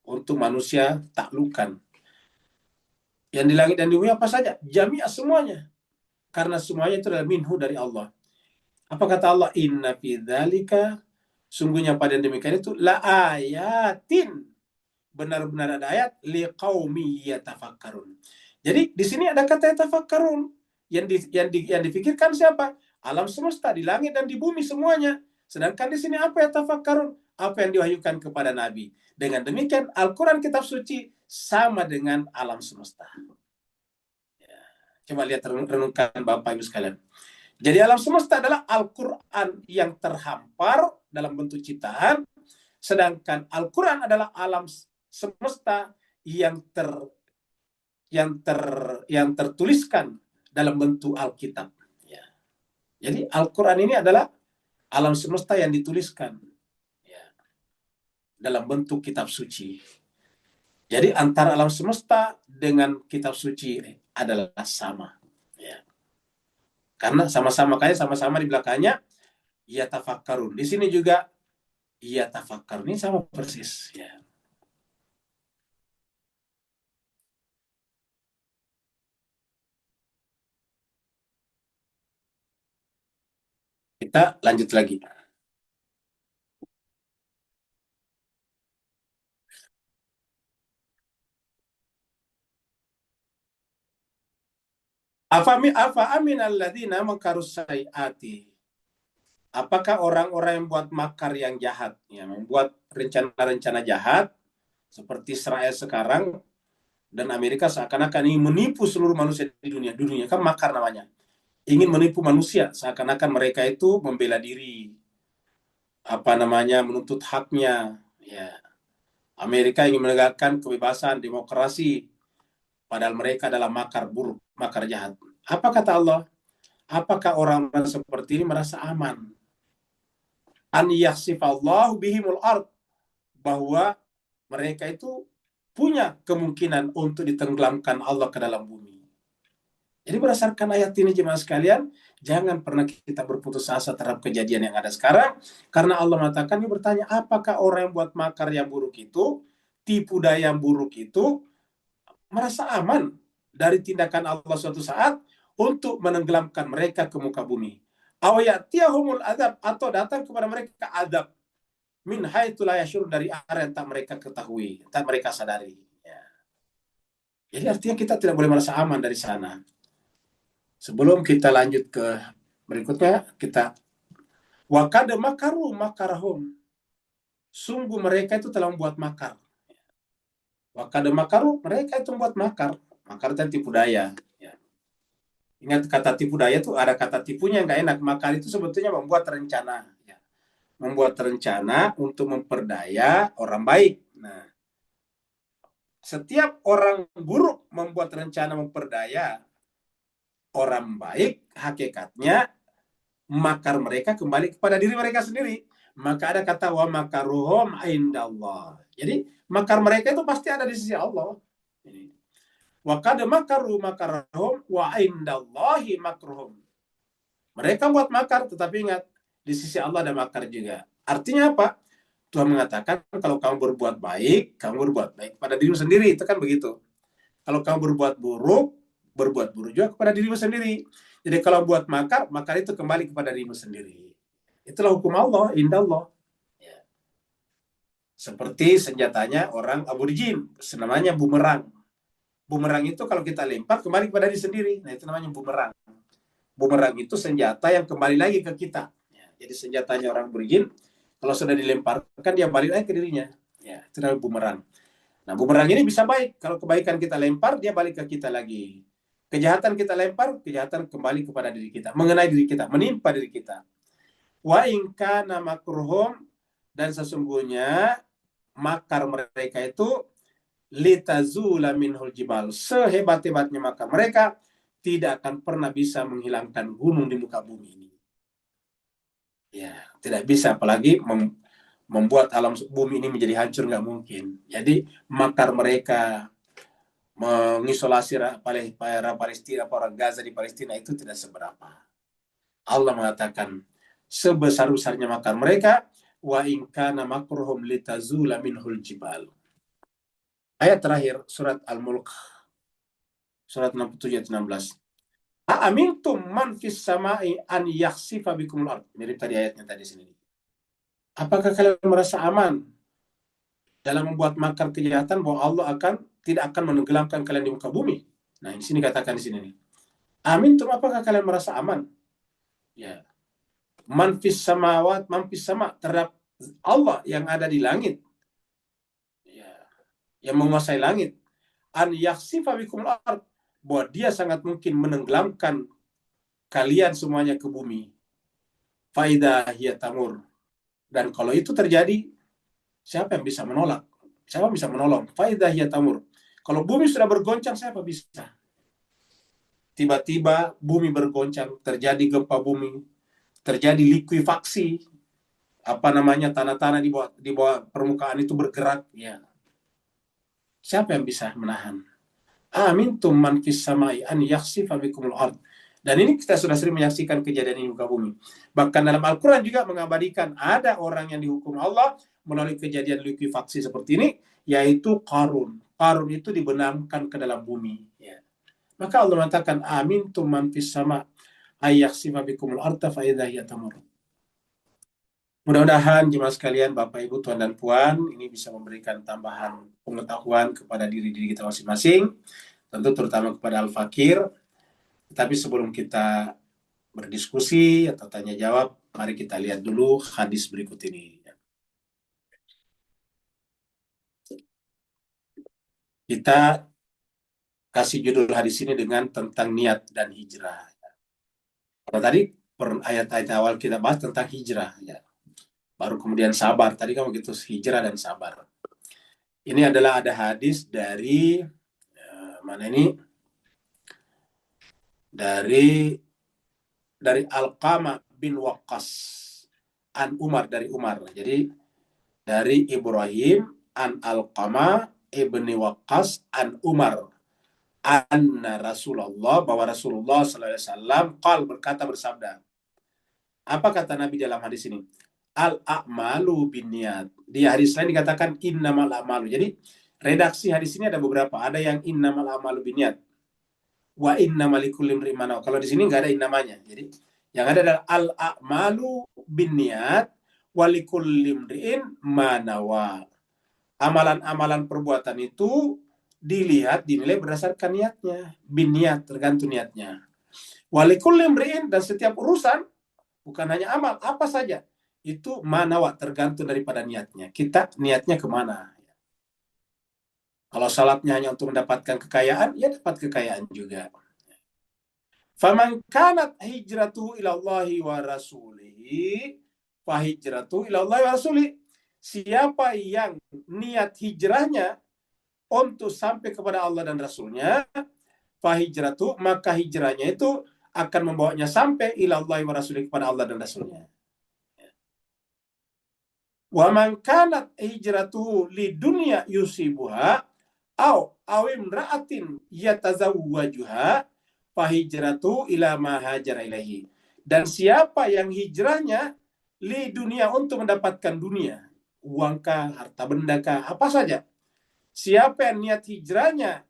Untuk manusia taklukan. Yang di langit dan di bumi apa saja? Jami'ah, semuanya. Karena semuanya itu adalah minhu, dari Allah. Apa kata Allah? Inna fi dzalika, sungguhnya pada demikian itu, la ayatin, benar-benar ada ayat, liqaumi yatafakkarun. Jadi di sini ada kata yatafakkarun. Yang difikirkan siapa? Alam semesta, di langit dan di bumi semuanya. Sedangkan di sini apa yatafakkarun? Apa yang diwahyukan kepada Nabi. Dengan demikian Al-Quran, kitab suci, sama dengan alam semesta. Ya. Coba lihat, renungkan Bapak Ibu sekalian. Jadi alam semesta adalah Al-Quran yang terhampar dalam bentuk ciptaan, sedangkan Al-Quran adalah alam semesta yang tertuliskan dalam bentuk Alkitab. Ya. Jadi Al-Quran ini adalah alam semesta yang dituliskan, ya, dalam bentuk kitab suci. Jadi antara alam semesta dengan kitab suci adalah sama. Ya. Karena sama-sama, kayak sama-sama di belakangnya ya tafakkarun. Di sini juga ya tafakkarun, ini sama persis. Ya. Kita lanjut lagi. Afa aminal ladzina makarus sayyiati. Apakah orang-orang yang buat makar yang jahat, ya, membuat rencana-rencana jahat seperti Israel sekarang dan Amerika seakan-akan ingin menipu seluruh manusia di dunia. Di dunia kan makar namanya. Ingin menipu manusia seakan-akan mereka itu membela diri, menuntut haknya. Ya, Amerika ingin menegakkan kebebasan, demokrasi, padahal mereka adalah makar buruk, makar jahat. Apa kata Allah? Apakah orang-orang seperti ini merasa aman? An yakhsifallahu bihimul ard, bahwa mereka itu punya kemungkinan untuk ditenggelamkan Allah ke dalam bumi. Jadi berdasarkan ayat ini jemaah sekalian, jangan pernah kita berputus asa terhadap kejadian yang ada sekarang, karena Allah mengatakan, ini bertanya, apakah orang yang buat makar yang buruk itu, tipu daya yang buruk itu, merasa aman dari tindakan Allah suatu saat untuk menenggelamkan mereka ke muka bumi? Awayatiyahumul adab, atau datang kepada mereka adab min haitsu la yashur, dari arah yang tak mereka ketahui, tak mereka sadari. Ya. Jadi artinya kita tidak boleh merasa aman dari sana. Sebelum kita lanjut ke berikutnya, kita wakad makaru makarahum. Sungguh mereka itu telah membuat makar. Wakad makaru, mereka itu membuat makar. Makar itu tipu daya. Ya. Ingat kata tipu daya itu ada kata tipunya yang nggak enak. Makar itu sebetulnya membuat rencana. Ya. Membuat rencana untuk memperdaya orang baik. Nah, setiap orang buruk membuat rencana memperdaya orang baik, hakikatnya makar mereka kembali kepada diri mereka sendiri. Maka ada kata wa makaruhum indallah. Jadi makar mereka itu pasti ada di sisi Allah. Wa qad makaru makarahum wa indallahi makruhum. Mereka buat makar, tetapi ingat di sisi Allah ada makar juga. Artinya apa? Tuhan mengatakan kalau kamu berbuat baik, kamu berbuat baik pada dirimu sendiri, itu kan begitu. Kalau kamu berbuat buruk juga kepada dirimu sendiri. Jadi kalau buat makar, makar itu kembali kepada dirimu sendiri. Itulah hukum Allah, indallah. Ya. Seperti senjatanya orang aborigin, namanya bumerang. Bumerang itu kalau kita lempar kembali kepada diri sendiri. Nah, itu namanya bumerang. Bumerang itu senjata yang kembali lagi ke kita. Ya. Jadi senjatanya orang aborigin, kalau sudah dilemparkan dia balik lagi ke dirinya. Ya, itu namanya bumerang. Nah, bumerang ini bisa baik. Kalau kebaikan kita lempar, dia balik ke kita lagi. Kejahatan kita lempar, kejahatan kembali kepada diri kita. Mengenai diri kita, menimpa diri kita. Wa in kana makruhum, dan sesungguhnya makar mereka itu litazula minhul jibal. Sehebat-hebatnya makar mereka, tidak akan pernah bisa menghilangkan gunung di muka bumi ini. Ya, tidak bisa, apalagi membuat alam bumi ini menjadi hancur, nggak mungkin. Jadi makar mereka mengisolasi Palestina, orang Gaza di Palestina itu tidak seberapa. Allah mengatakan sebesar-besarnya makar mereka, wa in kana makruhum litazula minhul jibal. Ayat terakhir surat Al-Mulk, surat 67 ayat 16. Aamintum man fis sama'i an yakhsifa bikumul ard. Mirip tadi ayatnya tadi sini. Apakah kalian merasa aman dalam membuat makar kejahatan bahwa Allah tidak akan menenggelamkan kalian di muka bumi? Nah, di sini katakan di sini nih. Amintum, apakah kalian merasa aman? Ya. Man fis samawat, man fis sama, terhadap Allah yang ada di langit. Ya. Yang menguasai langit. An yakhsifa bikumul ard, bahwa dia sangat mungkin menenggelamkan kalian semuanya ke bumi. Faidah hiya tamur. Dan kalau itu terjadi, siapa yang bisa menolak? Siapa bisa menolong? Faidah hiya tamur. Kalau bumi sudah bergoncang, siapa bisa? Tiba-tiba bumi bergoncang, terjadi gempa bumi, terjadi likuifaksi, tanah-tanah di bawah permukaan itu bergerak. Ya. Siapa yang bisa menahan? Amintum man fis samai an yakhsifa bikumul ard. Dan ini kita sudah sering menyaksikan kejadian ini di muka bumi. Bahkan dalam Al-Quran juga mengabadikan ada orang yang dihukum Allah melalui kejadian likuifaksi seperti ini, yaitu Qarun. Qarun itu dibenamkan ke dalam bumi. Ya. Maka Allah mengatakan, amintum man fis sama ayyakhsifa bikumul arda fa idza hiya tamur. Mudah-mudahan jemaah sekalian, Bapak Ibu, Tuan dan Puan, ini bisa memberikan tambahan pengetahuan kepada diri kita masing-masing, tentu terutama kepada Al-Fakir, Tapi sebelum kita berdiskusi atau tanya jawab, mari kita lihat dulu hadis berikut ini. Kita kasih judul hadis ini dengan tentang niat dan hijrah. Kalau tadi ayat-ayat awal kita bahas tentang hijrah, ya. Baru kemudian sabar. Tadi kan begitu, hijrah dan sabar. Ini adalah ada hadis dari mana ini? Dari Alqamah bin Waqqas an Umar, dari Umar. Jadi dari Ibrahim an Alqamah ibni Waqqas an Umar anna Rasulullah, bahwa Rasulullah SAW berkata, bersabda. Apa kata Nabi dalam hadis ini? Al-a'malu binniyat. Di hadis lain dikatakan innamal a'malu. Jadi redaksi hadis ini ada beberapa. Ada yang innamal a'malu binniyat, wa innamal likulli imri'in ma nawa. Kalau di sini nggak ada innamanya. Jadi yang ada adalah al-a'malu binniyat wa likulli imri'in ma nawa. Amalan-amalan perbuatan itu dinilai berdasarkan niatnya. Binniyat, tergantung niatnya. Wa likulli imri'in, dan setiap urusan, bukan hanya amal, apa saja, itu manawa, tergantung daripada niatnya. Kita niatnya kemana? Kalau salatnya hanya untuk mendapatkan kekayaan, ya dapat kekayaan juga. Faman kanat hijratuhu ilallahi wa rasulihi, fa hijratuhu ilallahi wa rasulihi. Siapa yang niat hijrahnya untuk sampai kepada Allah dan Rasulnya, fa hijratuhu, maka hijrahnya itu akan membawanya sampai ilallahi wa rasulihi, kepada Allah dan Rasulnya. Wa man kanat hijratuhu lidunya yusibuha aw imra'atin yatazawwajuha fa hijratuhu ila ma hajara ilaihi. Dan siapa yang hijrahnya li dunia, untuk mendapatkan dunia, uangkah, harta bendakah, apa saja. Siapa yang niat hijrahnya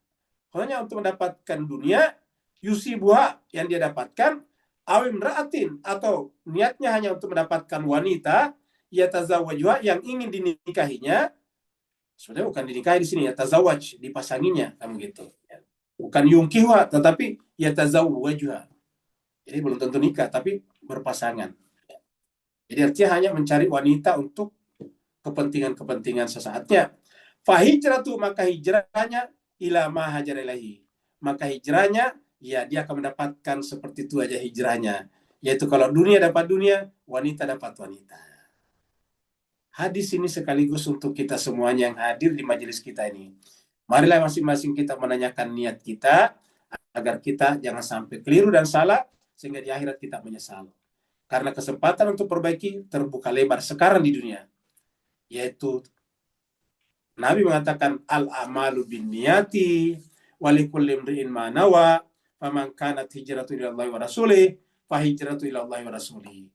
hanya untuk mendapatkan dunia, yusibuha, yang dia dapatkan, aw imra'atin, atau niatnya hanya untuk mendapatkan wanita, yatazawwajuha, yang ingin dinikahinya. Sebenarnya bukan dinikahi di sini, yatazawwaj, dipasanginya, kan begitu. Bukan yungkihuha, tetapi yatazawwajuha. Jadi belum tentu nikah, tapi berpasangan. Jadi artinya hanya mencari wanita untuk kepentingan-kepentingan sesaatnya. Fa hijratu, maka hijrahnya ila ma hajara ilaihi. Maka hijrahnya, ya dia akan mendapatkan seperti itu aja hijrahnya. Yaitu kalau dunia dapat dunia, wanita dapat wanita. Hadis ini sekaligus untuk kita semuanya yang hadir di majelis kita ini. Marilah masing-masing kita menanyakan niat kita, agar kita jangan sampai keliru dan salah, sehingga di akhirat kita menyesal. Karena kesempatan untuk perbaiki terbuka lebar sekarang di dunia. Yaitu Nabi mengatakan al-amalu binniyati wa likulli imri'in ma nawa, faman kanat hijratu ila Allah wa rasulih fa hijratu ila Allah wa rasulih.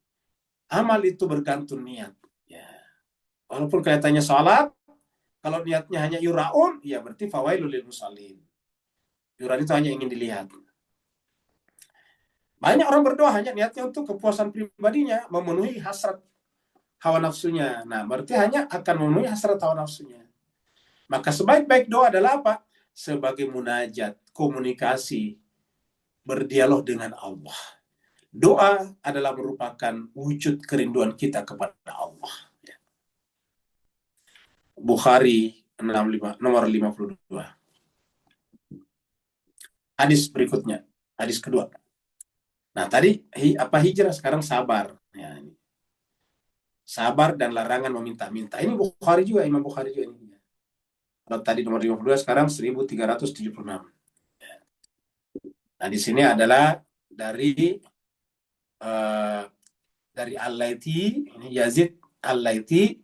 Amal itu bergantung niat. Ya. Walaupun kelihatannya salat, kalau niatnya hanya yura'un, ya berarti fawailul lil musallin. Yuran itu hanya ingin dilihat. Banyak orang berdoa hanya niatnya untuk kepuasan pribadinya, memenuhi hasrat hawa nafsunya. Nah, berarti hanya akan memenuhi hasrat hawa nafsunya. Maka sebaik-baik doa adalah apa? Sebagai munajat, komunikasi, berdialog dengan Allah. Doa adalah merupakan wujud kerinduan kita kepada Allah. Bukhari 65, nomor 52. Hadis berikutnya, hadis kedua. Nah, tadi apa hijrah, sekarang sabar. Ya, ini. Sabar dan larangan meminta-minta. Ini Bukhari juga, Imam Bukhari juga ini. Kalau tadi nomor 52, sekarang 1376. Nah, di sini adalah dari Al-Laiti, ini Yazid Al-Laiti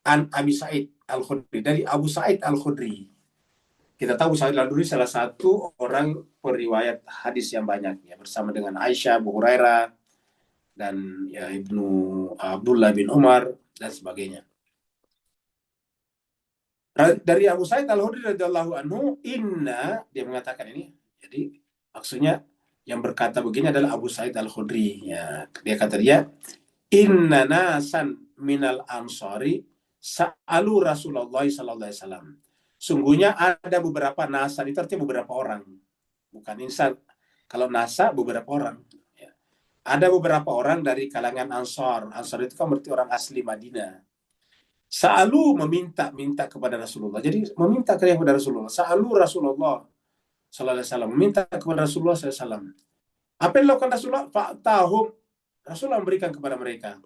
an Abi Sa'id Al-Khudri, dari Abu Sa'id Al-Khudri. Kita tahu Sa'id Al-Khudri salah satu orang periwayat hadis yang banyak, ya, bersama dengan Aisyah, Abu Hurairah, dan ya, Ibnu Abdullah bin Umar, dan sebagainya. Dari Abu Sa'id Al-Khudri radhiyallahu anhu, dia mengatakan ini. Jadi maksudnya yang berkata begini adalah Abu Sa'id Al-Khudri. Ya, dia kata inna nasan minal ansari sa'alu Rasulullah sallallahu alaihi wasallam. Sungguhnya ada beberapa nasan, itu artinya beberapa orang, bukan insan. Kalau Nasa beberapa orang. Ya. Ada beberapa orang dari kalangan Ansar. Ansar itu kan berarti orang asli Madinah. Selalu meminta kepada Rasulullah. Jadi meminta kepada Rasulullah. Selalu Rasulullah Sallallahu Alaihi Wasallam meminta kepada Rasulullah Sallallahu Alaihi Wasallam. Apa yang dilakukan Rasulullah? Fa'tahum. Rasulullah memberikan kepada mereka.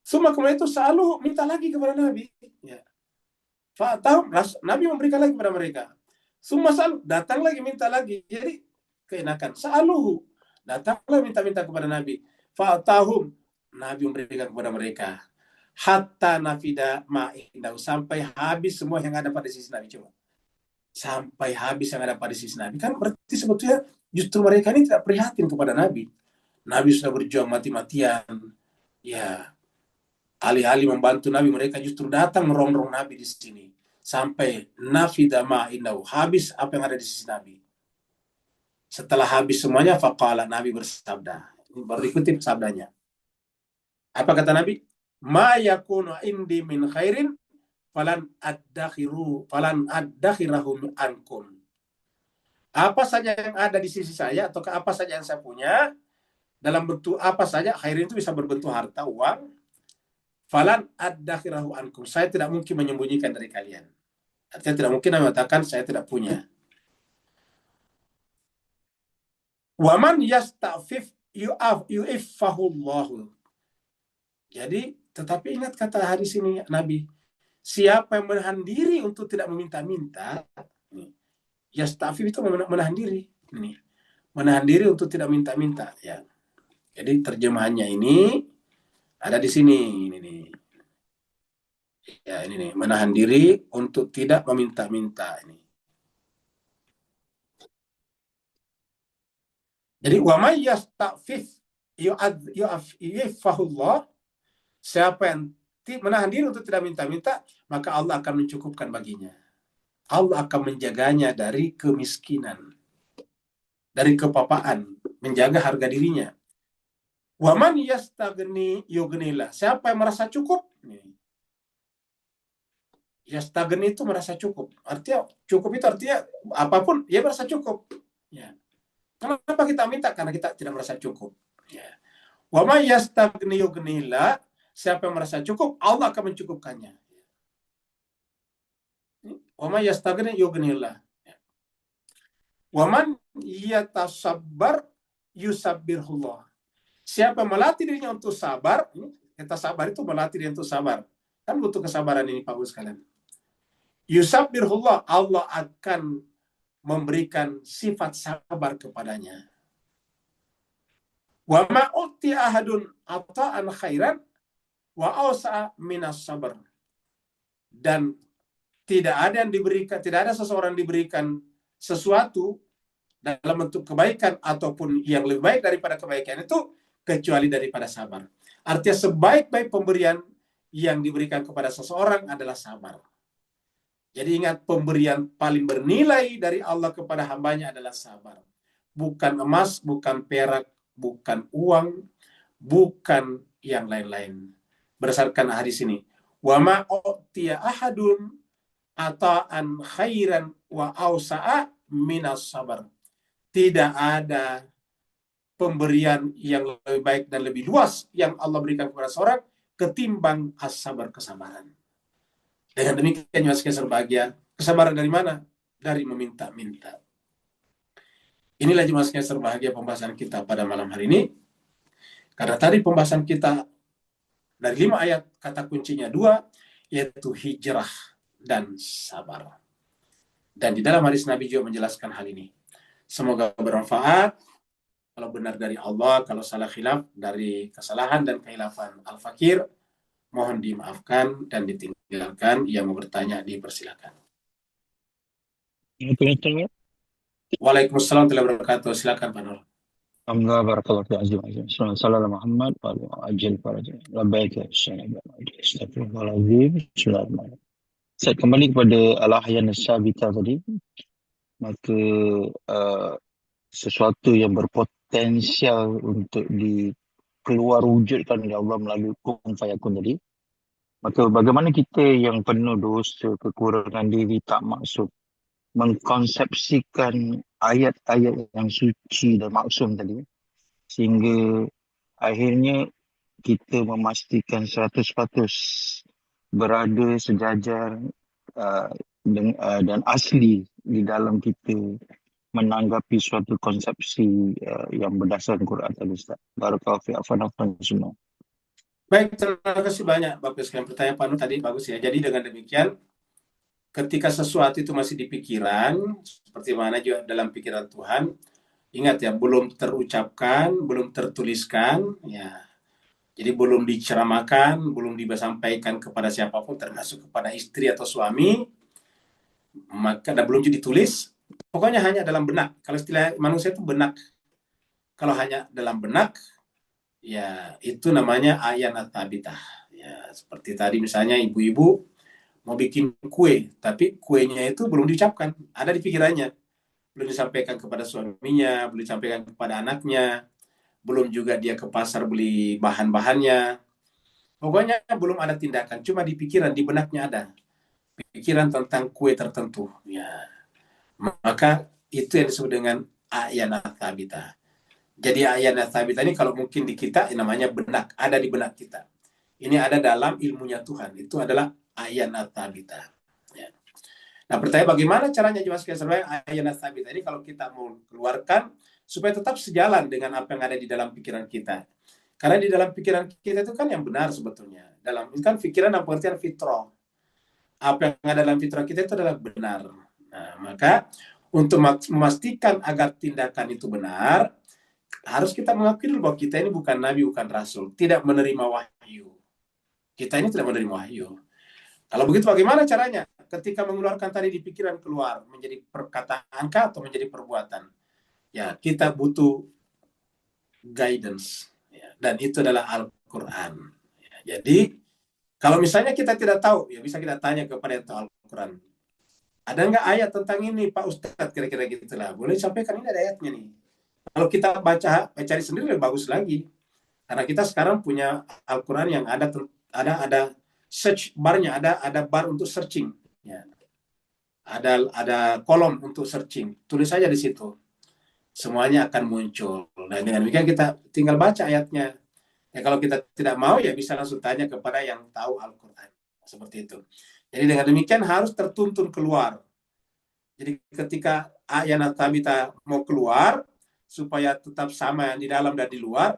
Semua kemudian itu selalu minta lagi kepada Nabi. Ya. Fa'tahum. Nabi memberikan lagi kepada mereka. Semua selalu datang lagi minta lagi. Jadi keenakan. Selalu datanglah minta-minta kepada Nabi. Fa'tahum. Nabi memberikan kepada mereka. Hatta nafida ma'indahu. Sampai habis semua yang ada pada sisi Nabi. Coba. Sampai habis yang ada pada sisi Nabi. Kan berarti sebetulnya justru mereka ini tidak prihatin kepada Nabi. Nabi sudah berjuang mati-matian. Ya, alih-alih membantu Nabi, mereka justru datang merongrong Nabi di sini. Sampai nafida ma'indahu. Habis apa yang ada di sisi Nabi. Setelah habis semuanya, faqala, Nabi bersabda. Ini baru dikutip sabdanya. Apa kata Nabi? Ma yakunu indi min khairin falan addakhirahu ankum. Apa saja yang ada di sisi saya atau apa saja yang saya punya dalam bentuk apa saja, khairin itu bisa berbentuk harta, uang. Falan addakhirahu ankum. Saya tidak mungkin menyembunyikan dari kalian. Artinya tidak mungkin mengatakan saya tidak punya. Waman yasta'fif yu'iffahullahu. Jadi, tetapi ingat kata hadis ini Nabi, siapa yang menahan diri untuk tidak meminta-minta, yasta'fif itu menahan diri. Menahan diri untuk tidak minta-minta. Ya. Jadi terjemahannya ini ada di sini. Ini nih. Ya, ini nih. Menahan diri untuk tidak meminta-minta. Ini. Jadi, wa may yasta'fif yu'affahullah. Siapa yang menahan diri untuk tidak minta-minta, maka Allah akan mencukupkan baginya. Allah akan menjaganya dari kemiskinan, dari kepapaan, menjaga harga dirinya. Waman yastaghni yughnillah. Siapa yang merasa cukup? Yastaghni itu merasa cukup. Artinya cukup itu artinya apapun dia merasa cukup. Ya. Kenapa kita minta? Karena kita tidak merasa cukup. Ya. Waman yastaghni yughnillah. Siapa yang merasa cukup, Allah akan mencukupkannya. Waman yastaghni yughnillah. Waman yatasabbar yusabbirullah. Siapa yang melatih dirinya untuk sabar, kata sabar itu melatih dirinya untuk sabar. Kan butuh kesabaran ini Pak Gus sekalian. Yusabbirullah, Allah akan memberikan sifat sabar kepadanya. Wa ma uti ahadun ata'an khairan wa awsa'a minas sabar. Dan tidak ada seseorang diberikan sesuatu dalam bentuk kebaikan ataupun yang lebih baik daripada kebaikan itu kecuali daripada sabar. Artinya sebaik-baik pemberian yang diberikan kepada seseorang adalah sabar. Jadi ingat, pemberian paling bernilai dari Allah kepada hambanya adalah sabar. Bukan emas, bukan perak, bukan uang, bukan yang lain-lain. Berdasarkan hadis ini, wa ma utiya ahadun ata'an khairan wa awsa'a minas sabar. Tidak ada pemberian yang lebih baik dan lebih luas yang Allah berikan kepada seorang ketimbang as-sabar, kesabaran. Dengan demikian juga sekalian berbahagia, kesabaran dari mana? Dari meminta-minta. Inilah jemaah sekalian berbahagia pembahasan kita pada malam hari ini. Karena tadi pembahasan kita dari 5 ayat, kata kuncinya 2, yaitu hijrah dan sabar. Dan di dalam hadis Nabi juga menjelaskan hal ini. Semoga bermanfaat. Kalau benar dari Allah, kalau salah khilaf dari kesalahan dan kehilafan Al-Fakir, mohon dimaafkan dan ditinggalkan. Yang mau bertanya dipersilakan. Waalaikumsalam warahmatullahi wabarakatuh. Silakan Pak Nur. Alhamdulillah, barakallahu fi azim. Sallallahu Muhammad wa ajil farajah. Labbaik ya Astagfirullahaladzim. Bismillahirrahmanirrahim. Saya kembali kepada al-ahyan as-sabita tadi. Maka sesuatu yang berpotensial untuk dikeluar wujudkan oleh Allah melalui kun fayakun tadi. Maka bagaimana kita yang penuh dosa, kekurangan diri, tak maksud, mengkonsepsikan ayat-ayat yang suci dan maksum tadi, sehingga akhirnya kita memastikan 100% berada sejajar dan asli di dalam kita menanggapi suatu konsepsi yang berdasarkan Quran tadi, Ustaz. Barakallahu fi afan semua. Baik, terima kasih banyak Bapak sekalian. Pertanyaan Pak Nur tadi bagus ya. Jadi dengan demikian, ketika sesuatu itu masih di pikiran, seperti mana juga dalam pikiran Tuhan, ingat ya, belum terucapkan, belum tertuliskan, ya. Jadi belum diceramakan, belum disampaikan kepada siapapun, termasuk kepada istri atau suami, maka dan belum ditulis. Pokoknya hanya dalam benak. Kalau istilah manusia itu benak. Kalau hanya dalam benak, ya itu namanya ayanat tabitah. Ya, seperti tadi misalnya ibu-ibu mau bikin kue, tapi kuenya itu belum diucapkan, ada di pikirannya, belum disampaikan kepada suaminya, belum disampaikan kepada anaknya, belum juga dia ke pasar beli bahan-bahannya. Pokoknya belum ada tindakan, cuma di pikiran, di benaknya ada pikiran tentang kue tertentu. Ya, maka itu yang disebut dengan ayanat tabitah. Jadi ayanat tabitah ini kalau mungkin di kita namanya benak, ada di benak kita. Ini ada dalam ilmunya Tuhan, itu adalah ayanat tabitah. Ya. Nah, pertanyaan bagaimana caranya jemaah sekalian supaya ayanat tabitah ini kalau kita mau keluarkan supaya tetap sejalan dengan apa yang ada di dalam pikiran kita. Karena di dalam pikiran kita itu kan yang benar sebetulnya. Dalam itu kan pikiran dan pengertian fitrah. Apa yang ada dalam fitrah kita itu adalah benar. Nah, maka untuk memastikan agar tindakan itu benar, harus kita mengakui dulu bahwa kita ini bukan nabi, bukan rasul, tidak menerima wahyu. Kita ini tidak menerima wahyu. Kalau begitu bagaimana caranya? Ketika mengeluarkan tadi di pikiran keluar menjadi perkataan kah atau menjadi perbuatan? Ya, kita butuh guidance. Ya, dan itu adalah Al-Quran. Ya, jadi, kalau misalnya kita tidak tahu, ya bisa kita tanya kepada yang tahu Al-Quran. Ada nggak ayat tentang ini, Pak Ustadz? Kira-kira gitulah. Boleh sampaikan, ini ada ayatnya nih. Kalau kita baca, cari sendiri lebih bagus lagi. Karena kita sekarang punya Al-Quran yang ada search barnya, ada bar untuk searching. Ya. Ada kolom untuk searching. Tulis saja di situ. Semuanya akan muncul. Nah, dengan demikian kita tinggal baca ayatnya. Ya, kalau kita tidak mau, ya bisa langsung tanya kepada yang tahu Al-Quran. Seperti itu. Jadi dengan demikian harus tertuntun keluar. Jadi ketika ayanat tabita mau keluar, supaya tetap sama yang di dalam dan di luar,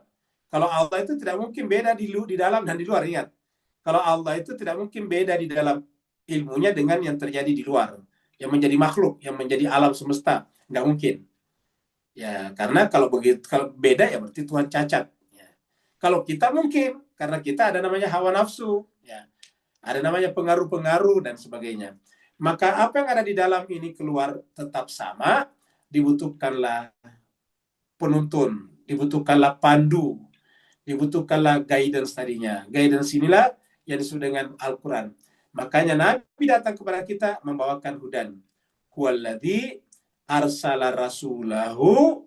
kalau Allah itu tidak mungkin beda di dalam dan di luar, ingat. Kalau Allah itu tidak mungkin beda di dalam ilmunya dengan yang terjadi di luar. Yang menjadi makhluk, yang menjadi alam semesta. Nggak mungkin. Ya, karena kalau begitu, kalau beda ya berarti Tuhan cacat. Ya. Kalau kita mungkin, karena kita ada namanya hawa nafsu. Ya. Ada namanya pengaruh-pengaruh dan sebagainya. Maka apa yang ada di dalam ini keluar tetap sama, dibutuhkanlah penuntun, dibutuhkanlah pandu, dibutuhkanlah guidance tadinya. Guidance inilah yang disebut dengan Al-Quran. Makanya Nabi datang kepada kita membawakan hudan. Huwaladzi arsala rasulahu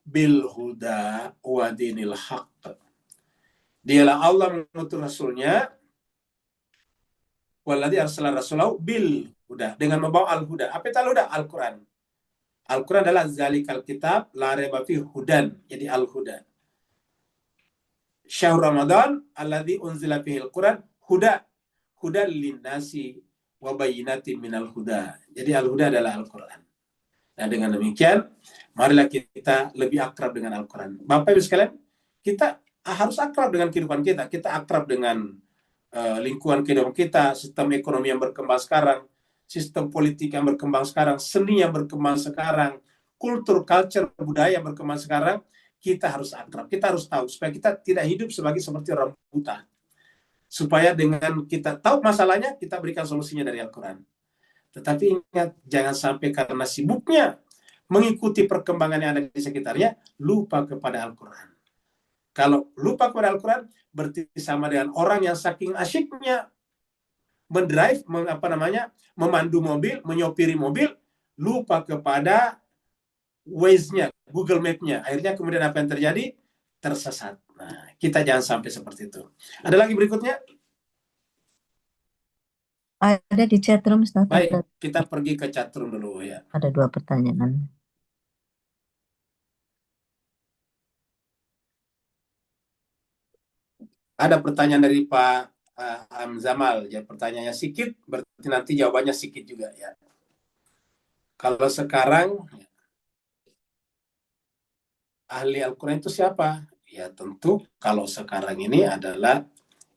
bil huda wa dinil haqq. Dialah Allah mengutus rasulnya, waladzi arsala rasulahu bil huda, dengan membawa al-huda. Apa itu al-huda? Al-Quran. Al-Quran adalah zalikal kitab la raiba fihi hudan. Jadi al-huda. Syahrul Ramadan alladzi unzila fihi al-Quran huda. Hudan linnasi wa bayyinatin minal huda. Jadi al-huda adalah Al-Quran. Nah, dengan demikian, marilah kita lebih akrab dengan Al-Quran. Bapak Ibu sekalian, kita harus akrab dengan kehidupan kita. Kita akrab dengan lingkungan kehidupan kita, sistem ekonomi yang berkembang sekarang, sistem politik yang berkembang sekarang, seni yang berkembang sekarang, culture, budaya yang berkembang sekarang, kita harus akrab, kita harus tahu, supaya kita tidak hidup seperti orang buta. Supaya dengan kita tahu masalahnya, kita berikan solusinya dari Al-Quran. Tetapi ingat, jangan sampai karena sibuknya mengikuti perkembangan yang ada di sekitarnya, lupa kepada Al-Quran. Kalau lupa kepada Al-Quran, berarti sama dengan orang yang saking asyiknya mendrive, memandu mobil, menyopiri mobil, lupa kepada Waze-nya, Google Map-nya. Akhirnya kemudian apa yang terjadi? Tersesat. Nah, kita jangan sampai seperti itu. Ada lagi berikutnya? Ada di chatroom, Ustaz. Baik, kita pergi ke chatroom dulu ya. Ada 2 pertanyaan. Ada pertanyaan dari Pak Zamal, ya pertanyaannya sikit, berarti nanti jawabannya sikit juga ya. Kalau sekarang ahli Al-Quran itu siapa? Ya tentu kalau sekarang ini adalah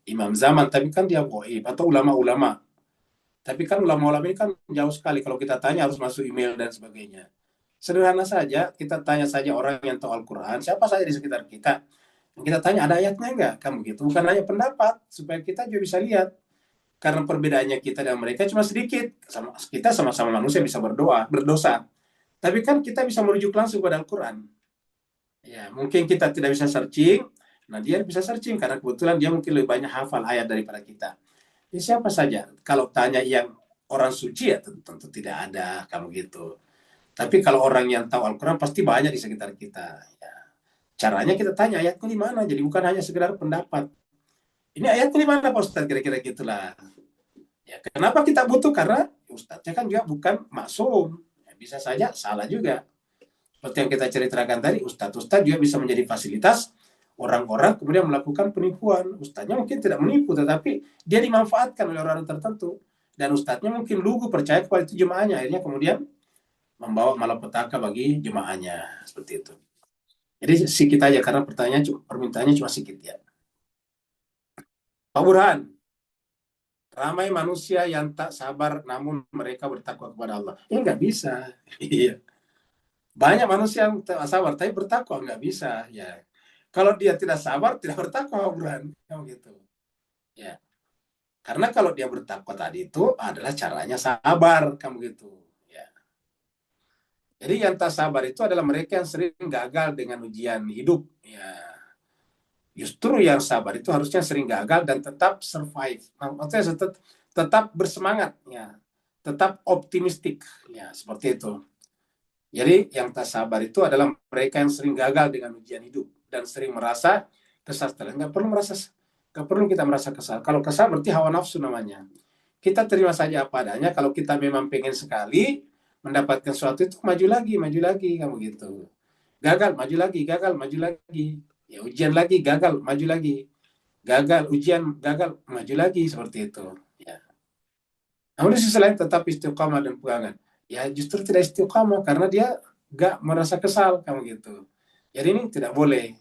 Imam Zaman, tapi kan dia goib atau ulama-ulama. Tapi kan ulama-ulama ini kan jauh sekali. Kalau kita tanya harus masuk email dan sebagainya. Sederhana saja, kita tanya saja orang yang tahu Al-Quran, siapa saja di sekitar kita. Kita tanya ada ayatnya enggak? Kamu gitu. Bukan hanya pendapat, supaya kita juga bisa lihat. Karena perbedaannya kita dan mereka cuma sedikit. Kita sama-sama manusia bisa berdosa. Tapi kan kita bisa merujuk langsung pada Al-Quran. Ya, mungkin kita tidak bisa searching, nah dia bisa searching karena kebetulan dia mungkin lebih banyak hafal ayat daripada kita. Ya, siapa saja. Kalau tanya yang orang suci ya tentu tidak ada kamu gitu. Tapi kalau orang yang tahu Al-Quran pasti banyak di sekitar kita. Ya. Caranya kita tanya ayatnya di mana. Jadi bukan hanya sekedar pendapat. Ini ayatnya di mana Pak Ustaz? Kira-kira gitulah. Ya, kenapa kita butuh? Karena Ustaznya kan juga bukan maksum. Ya, bisa saja salah juga. Seperti yang kita ceritakan tadi, Ustadz juga bisa menjadi fasilitas orang-orang kemudian melakukan penipuan. Ustadznya mungkin tidak menipu, tetapi dia dimanfaatkan oleh orang tertentu. Dan ustadznya mungkin lugu percaya kepada itu jemaahnya. Akhirnya kemudian membawa malapetaka bagi jemaahnya. Seperti itu. Jadi sedikit aja, karena permintaannya cuma sedikit ya. Pak Burhan, ramai manusia yang tak sabar namun mereka bertakwa kepada Allah. Ya nggak bisa. Iya. Banyak manusia yang tak sabar, tapi bertakwa nggak bisa. Ya. Kalau dia tidak sabar, tidak bertakwa, Buran. Gitu. Ya. Karena kalau dia bertakwa tadi itu adalah caranya sabar, kamu gitu. Ya. Jadi yang tak sabar itu adalah mereka yang sering gagal dengan ujian hidup. Ya. Justru yang sabar itu harusnya sering gagal dan tetap survive. Maksudnya tetap bersemangat. Ya. Tetap optimistik. Ya, seperti itu. Jadi yang tak sabar itu adalah mereka yang sering gagal dengan ujian hidup dan sering merasa kesal. Nggak perlu kita merasa kesal. Kalau kesal berarti hawa nafsu namanya. Kita terima saja apa adanya. Kalau kita memang pengen sekali mendapatkan sesuatu itu maju lagi kamu gitu. Gagal, maju lagi, gagal, maju lagi. Ya ujian lagi, gagal, maju lagi. Gagal, ujian, gagal, maju lagi seperti itu. Ya. Namun di sisi lain tetap istiqamah dan pegangan. Ya justru tidak istiqamah karena dia nggak merasa kesal kamu gitu. Jadi ini tidak boleh.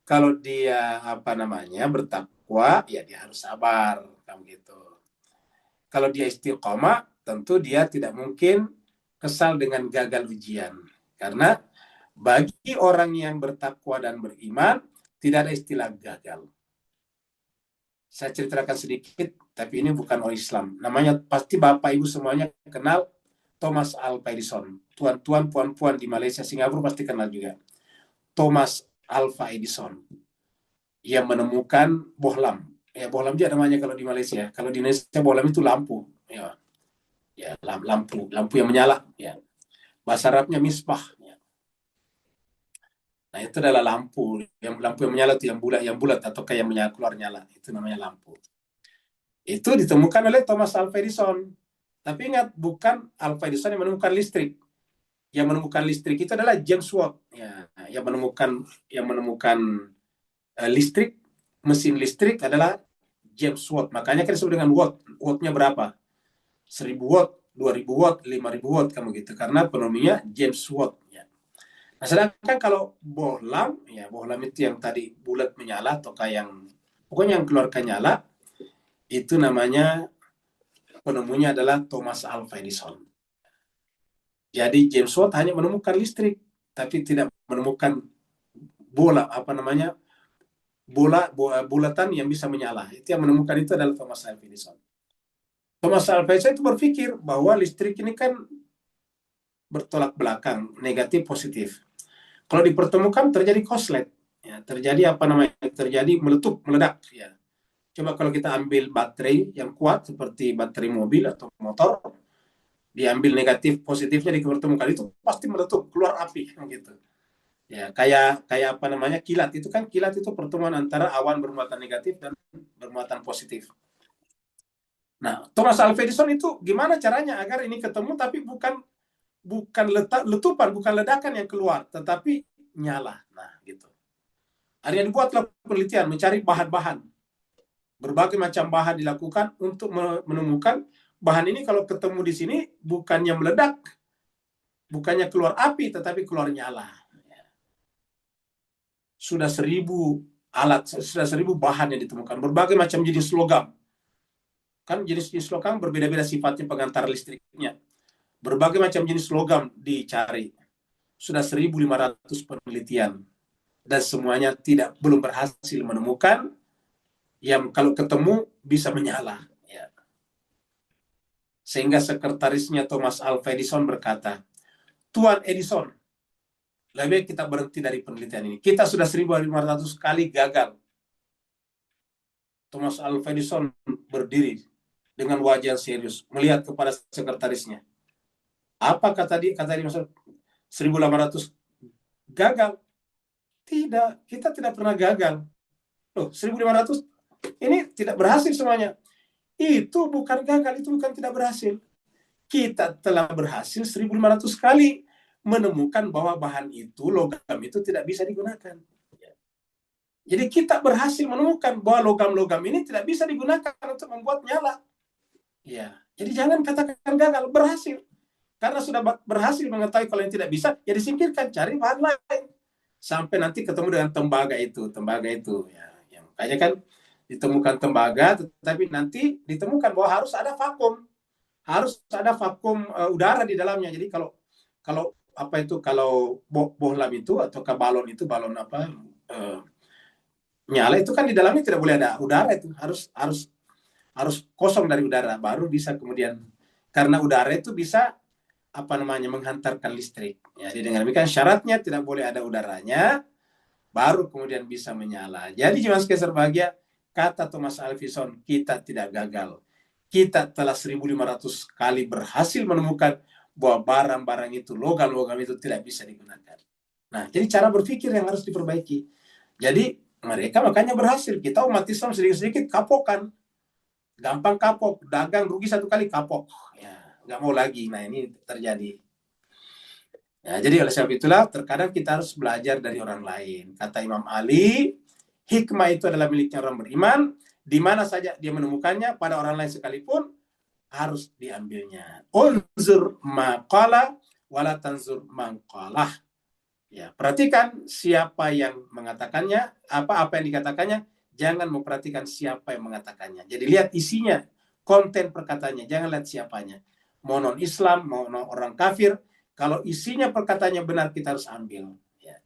Kalau dia apa namanya bertakwa, ya dia harus sabar kamu gitu. Kalau dia istiqamah, tentu dia tidak mungkin kesal dengan gagal ujian. Karena bagi orang yang bertakwa dan beriman, tidak ada istilah gagal. Saya ceritakan sedikit, tapi ini bukan orang Islam. Namanya pasti Bapak Ibu semuanya kenal Thomas Alva Edison. Tuan-tuan, puan-puan di Malaysia, Singapura pasti kenal juga. Thomas Alva Edison yang menemukan bohlam. Ya, bohlam juga namanya kalau di Malaysia. Kalau di Indonesia bohlam itu lampu. Ya, lampu yang menyala. Ya. Bahasa Arabnya misbah. Ya. Nah, itu adalah lampu yang menyala itu yang bulat atau kayak menyala keluar nyala. Itu namanya lampu. Itu ditemukan oleh Thomas Alva Edison. Tapi ingat, bukan Alva Edison yang menemukan listrik. Yang menemukan listrik itu adalah James Watt. Ya, yang menemukan listrik, mesin listrik adalah James Watt. Makanya kan disebut dengan watt. Wattnya berapa? 1000 watt, 2000 watt, 5000 watt kamu gitu. Karena penominya James Watt. Ya. Nah, sedangkan kalau bohlam, ya bohlam itu yang tadi bulat menyala atau kayak yang pokoknya yang keluarkan nyala, itu namanya penemunya adalah Thomas Alva Edison. Jadi James Watt hanya menemukan listrik, tapi tidak menemukan bulatan yang bisa menyala. Itu yang menemukan itu adalah Thomas Alva Edison. Thomas Alva Edison itu berpikir bahwa listrik ini kan bertolak belakang, negatif positif. Kalau dipertemukan terjadi korslet, ya, terjadi meledak. Ya. Coba kalau kita ambil baterai yang kuat seperti baterai mobil atau motor, diambil negatif positifnya dipertemukan itu pasti meletup, keluar api gitu. Ya, kayak apa namanya kilat itu kan, kilat itu pertemuan antara awan bermuatan negatif dan bermuatan positif. Nah, Thomas Alva Edison itu gimana caranya agar ini ketemu tapi bukan letupan, bukan ledakan yang keluar, tetapi nyala. Nah, gitu. Akhirnya dibuatlah penelitian mencari bahan-bahan. Berbagai macam bahan dilakukan untuk menemukan bahan ini kalau ketemu di sini bukannya meledak, bukannya keluar api, tetapi keluar nyala. Sudah 1.000 alat, sudah 1.000 bahan yang ditemukan. Berbagai macam jenis logam. Kan jenis-jenis logam berbeda-beda sifatnya pengantar listriknya. Berbagai macam jenis logam dicari. Sudah 1.500 penelitian. Dan semuanya belum berhasil menemukan yang kalau ketemu bisa menyala. Ya. Sehingga sekretarisnya Thomas Alva Edison berkata, Tuan Edison, lebih baik kita berhenti dari penelitian ini. Kita sudah 1.500 kali gagal. Thomas Alva Edison berdiri dengan wajah serius, melihat kepada sekretarisnya. Apa kata dia? Kata dia, 1.800 gagal. Tidak, kita tidak pernah gagal. Loh, 1.500 ini tidak berhasil semuanya. Itu bukan gagal, itu bukan tidak berhasil. Kita telah berhasil 1.500 kali menemukan bahwa bahan itu, logam itu tidak bisa digunakan. Jadi kita berhasil menemukan bahwa logam-logam ini tidak bisa digunakan untuk membuat nyala. Ya, jadi jangan katakan gagal, berhasil. Karena sudah berhasil mengetahui kalau yang tidak bisa, ya disingkirkan, cari bahan lain. Sampai nanti ketemu dengan tembaga itu ya. Yang makanya kan ditemukan tembaga, tetapi nanti ditemukan bahwa harus ada vakum udara di dalamnya. Jadi kalau bohlam itu atau balon itu nyala itu kan di dalamnya tidak boleh ada udara, itu harus kosong dari udara, baru bisa kemudian, karena udara itu bisa menghantarkan listrik. Ya, dengan demikian syaratnya tidak boleh ada udaranya, baru kemudian bisa menyala. Jadi jemaah sekalian berbahagia, kata Thomas Alva Edison, kita tidak gagal. Kita telah 1.500 kali berhasil menemukan bahwa barang-barang itu, logam-logam itu tidak bisa digunakan. Nah, jadi cara berpikir yang harus diperbaiki. Jadi mereka makanya berhasil. Kita umat Islam sedikit-sedikit kapokan. Gampang kapok, dagang rugi 1 kali kapok. Ya, nggak mau lagi. Nah, ini terjadi. Ya, jadi oleh sebab itulah terkadang kita harus belajar dari orang lain. Kata Imam Ali, hikmah itu adalah miliknya orang beriman, di mana saja dia menemukannya, pada orang lain sekalipun harus diambilnya. Unzur maqala wala tanzur maqalah. Ya, perhatikan siapa yang mengatakannya, apa yang dikatakannya, jangan memperhatikan siapa yang mengatakannya. Jadi lihat isinya, konten perkataannya, jangan lihat siapanya. Mau non-Islam, mau orang kafir, kalau isinya perkataannya benar, kita harus ambil. Ya.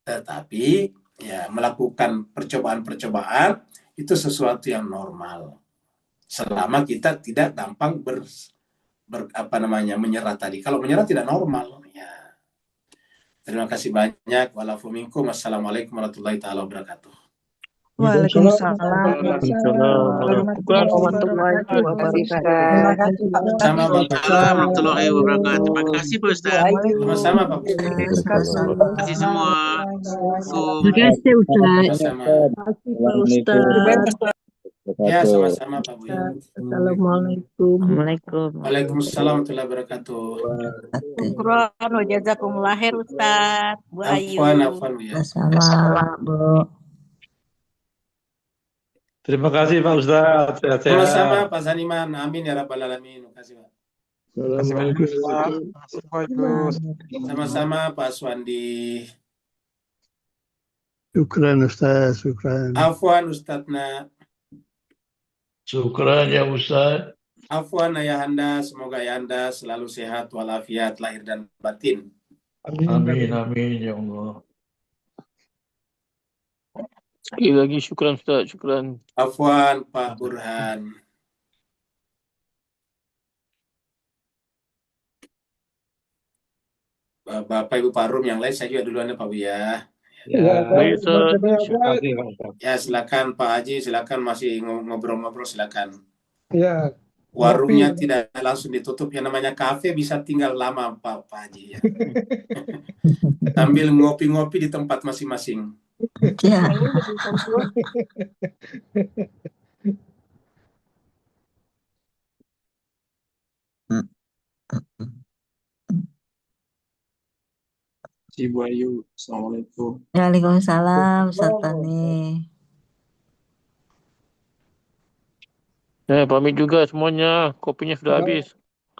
Tetapi ya melakukan percobaan-percobaan itu sesuatu yang normal. Selama kita tidak gampang menyerah tadi. Kalau menyerah tidak normal. Ya. Terima kasih banyak. Wassalamualaikum warahmatullahi wabarakatuh. Waalaikumsalam warahmatullahi wabarakatuh. Terima kasih Pak Ustaz. Sama Bapak. Waalaikumsalam warahmatullahi wabarakatuh. Terima kasih Pak Ustaz. Sama-sama Pak Ustaz. Terima kasih semua. Assalamualaikum. Terima kasih Ustaz. Sama-sama. Terima kasih Pak Ustaz. Ya, sama-sama Pak Bu. Assalamualaikum. Waalaikumsalam warahmatullahi wabarakatuh. Syukron wa jazakumullah khair Ustaz. Bu Ayu. Afwan ya. Sama Bu. Terima kasih Pak Ustaz. Sehat-sehat. Sama-sama Pak Saniman. Amin ya rabbal alamin. Terima kasih Pak. Sama-sama Pak Aswandi. Syukran Ustaz, syukran. Afwan Ustadzna. Syukran ya Ustaz. Afwan Ayahanda, semoga Ayahanda selalu sehat walafiat lahir dan batin. Amin, amin ya Allah. Sekali lagi syukran Ustaz, syukran. Afwan Pak Burhan. Bapak Ibu Pak Rum yang lain saya juga duluan ya Pak Bu ya. Baik Ustaz. Ya silakan Pak Haji, silakan masih ngobrol-ngobrol silakan. Ya, Warungnya tidak langsung ditutup, yang namanya kafe bisa tinggal lama Pak Haji ya. Sambil ngopi-ngopi di tempat masing-masing. Ya. Ibu Ayu, Assalamualaikum. Waalaikumsalam Ustaz Tani. Pamit juga semuanya. Kopinya sudah habis.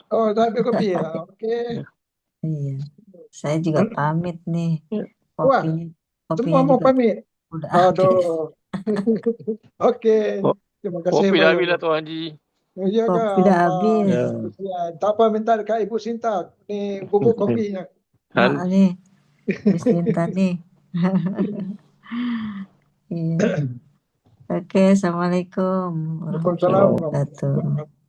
Oh, udah ambil kopi ya. Oke. Iya. Saya juga pamit nih. Wah, Kopinya semua mau juga pamit. udah habis. Aduh. Oke. Oh, Terima kasih Kopi Pak dah Yo. habis lah Tuan Haji. Iya Kopi kak. udah habis. Ya. Tak apa minta dekat Ibu Sinta. Nih bubuk kopinya. Nah, nih. Bismillah nih. Iya. Oke, assalamualaikum warahmatullahi Waalaikumsalam. wabarakatuh.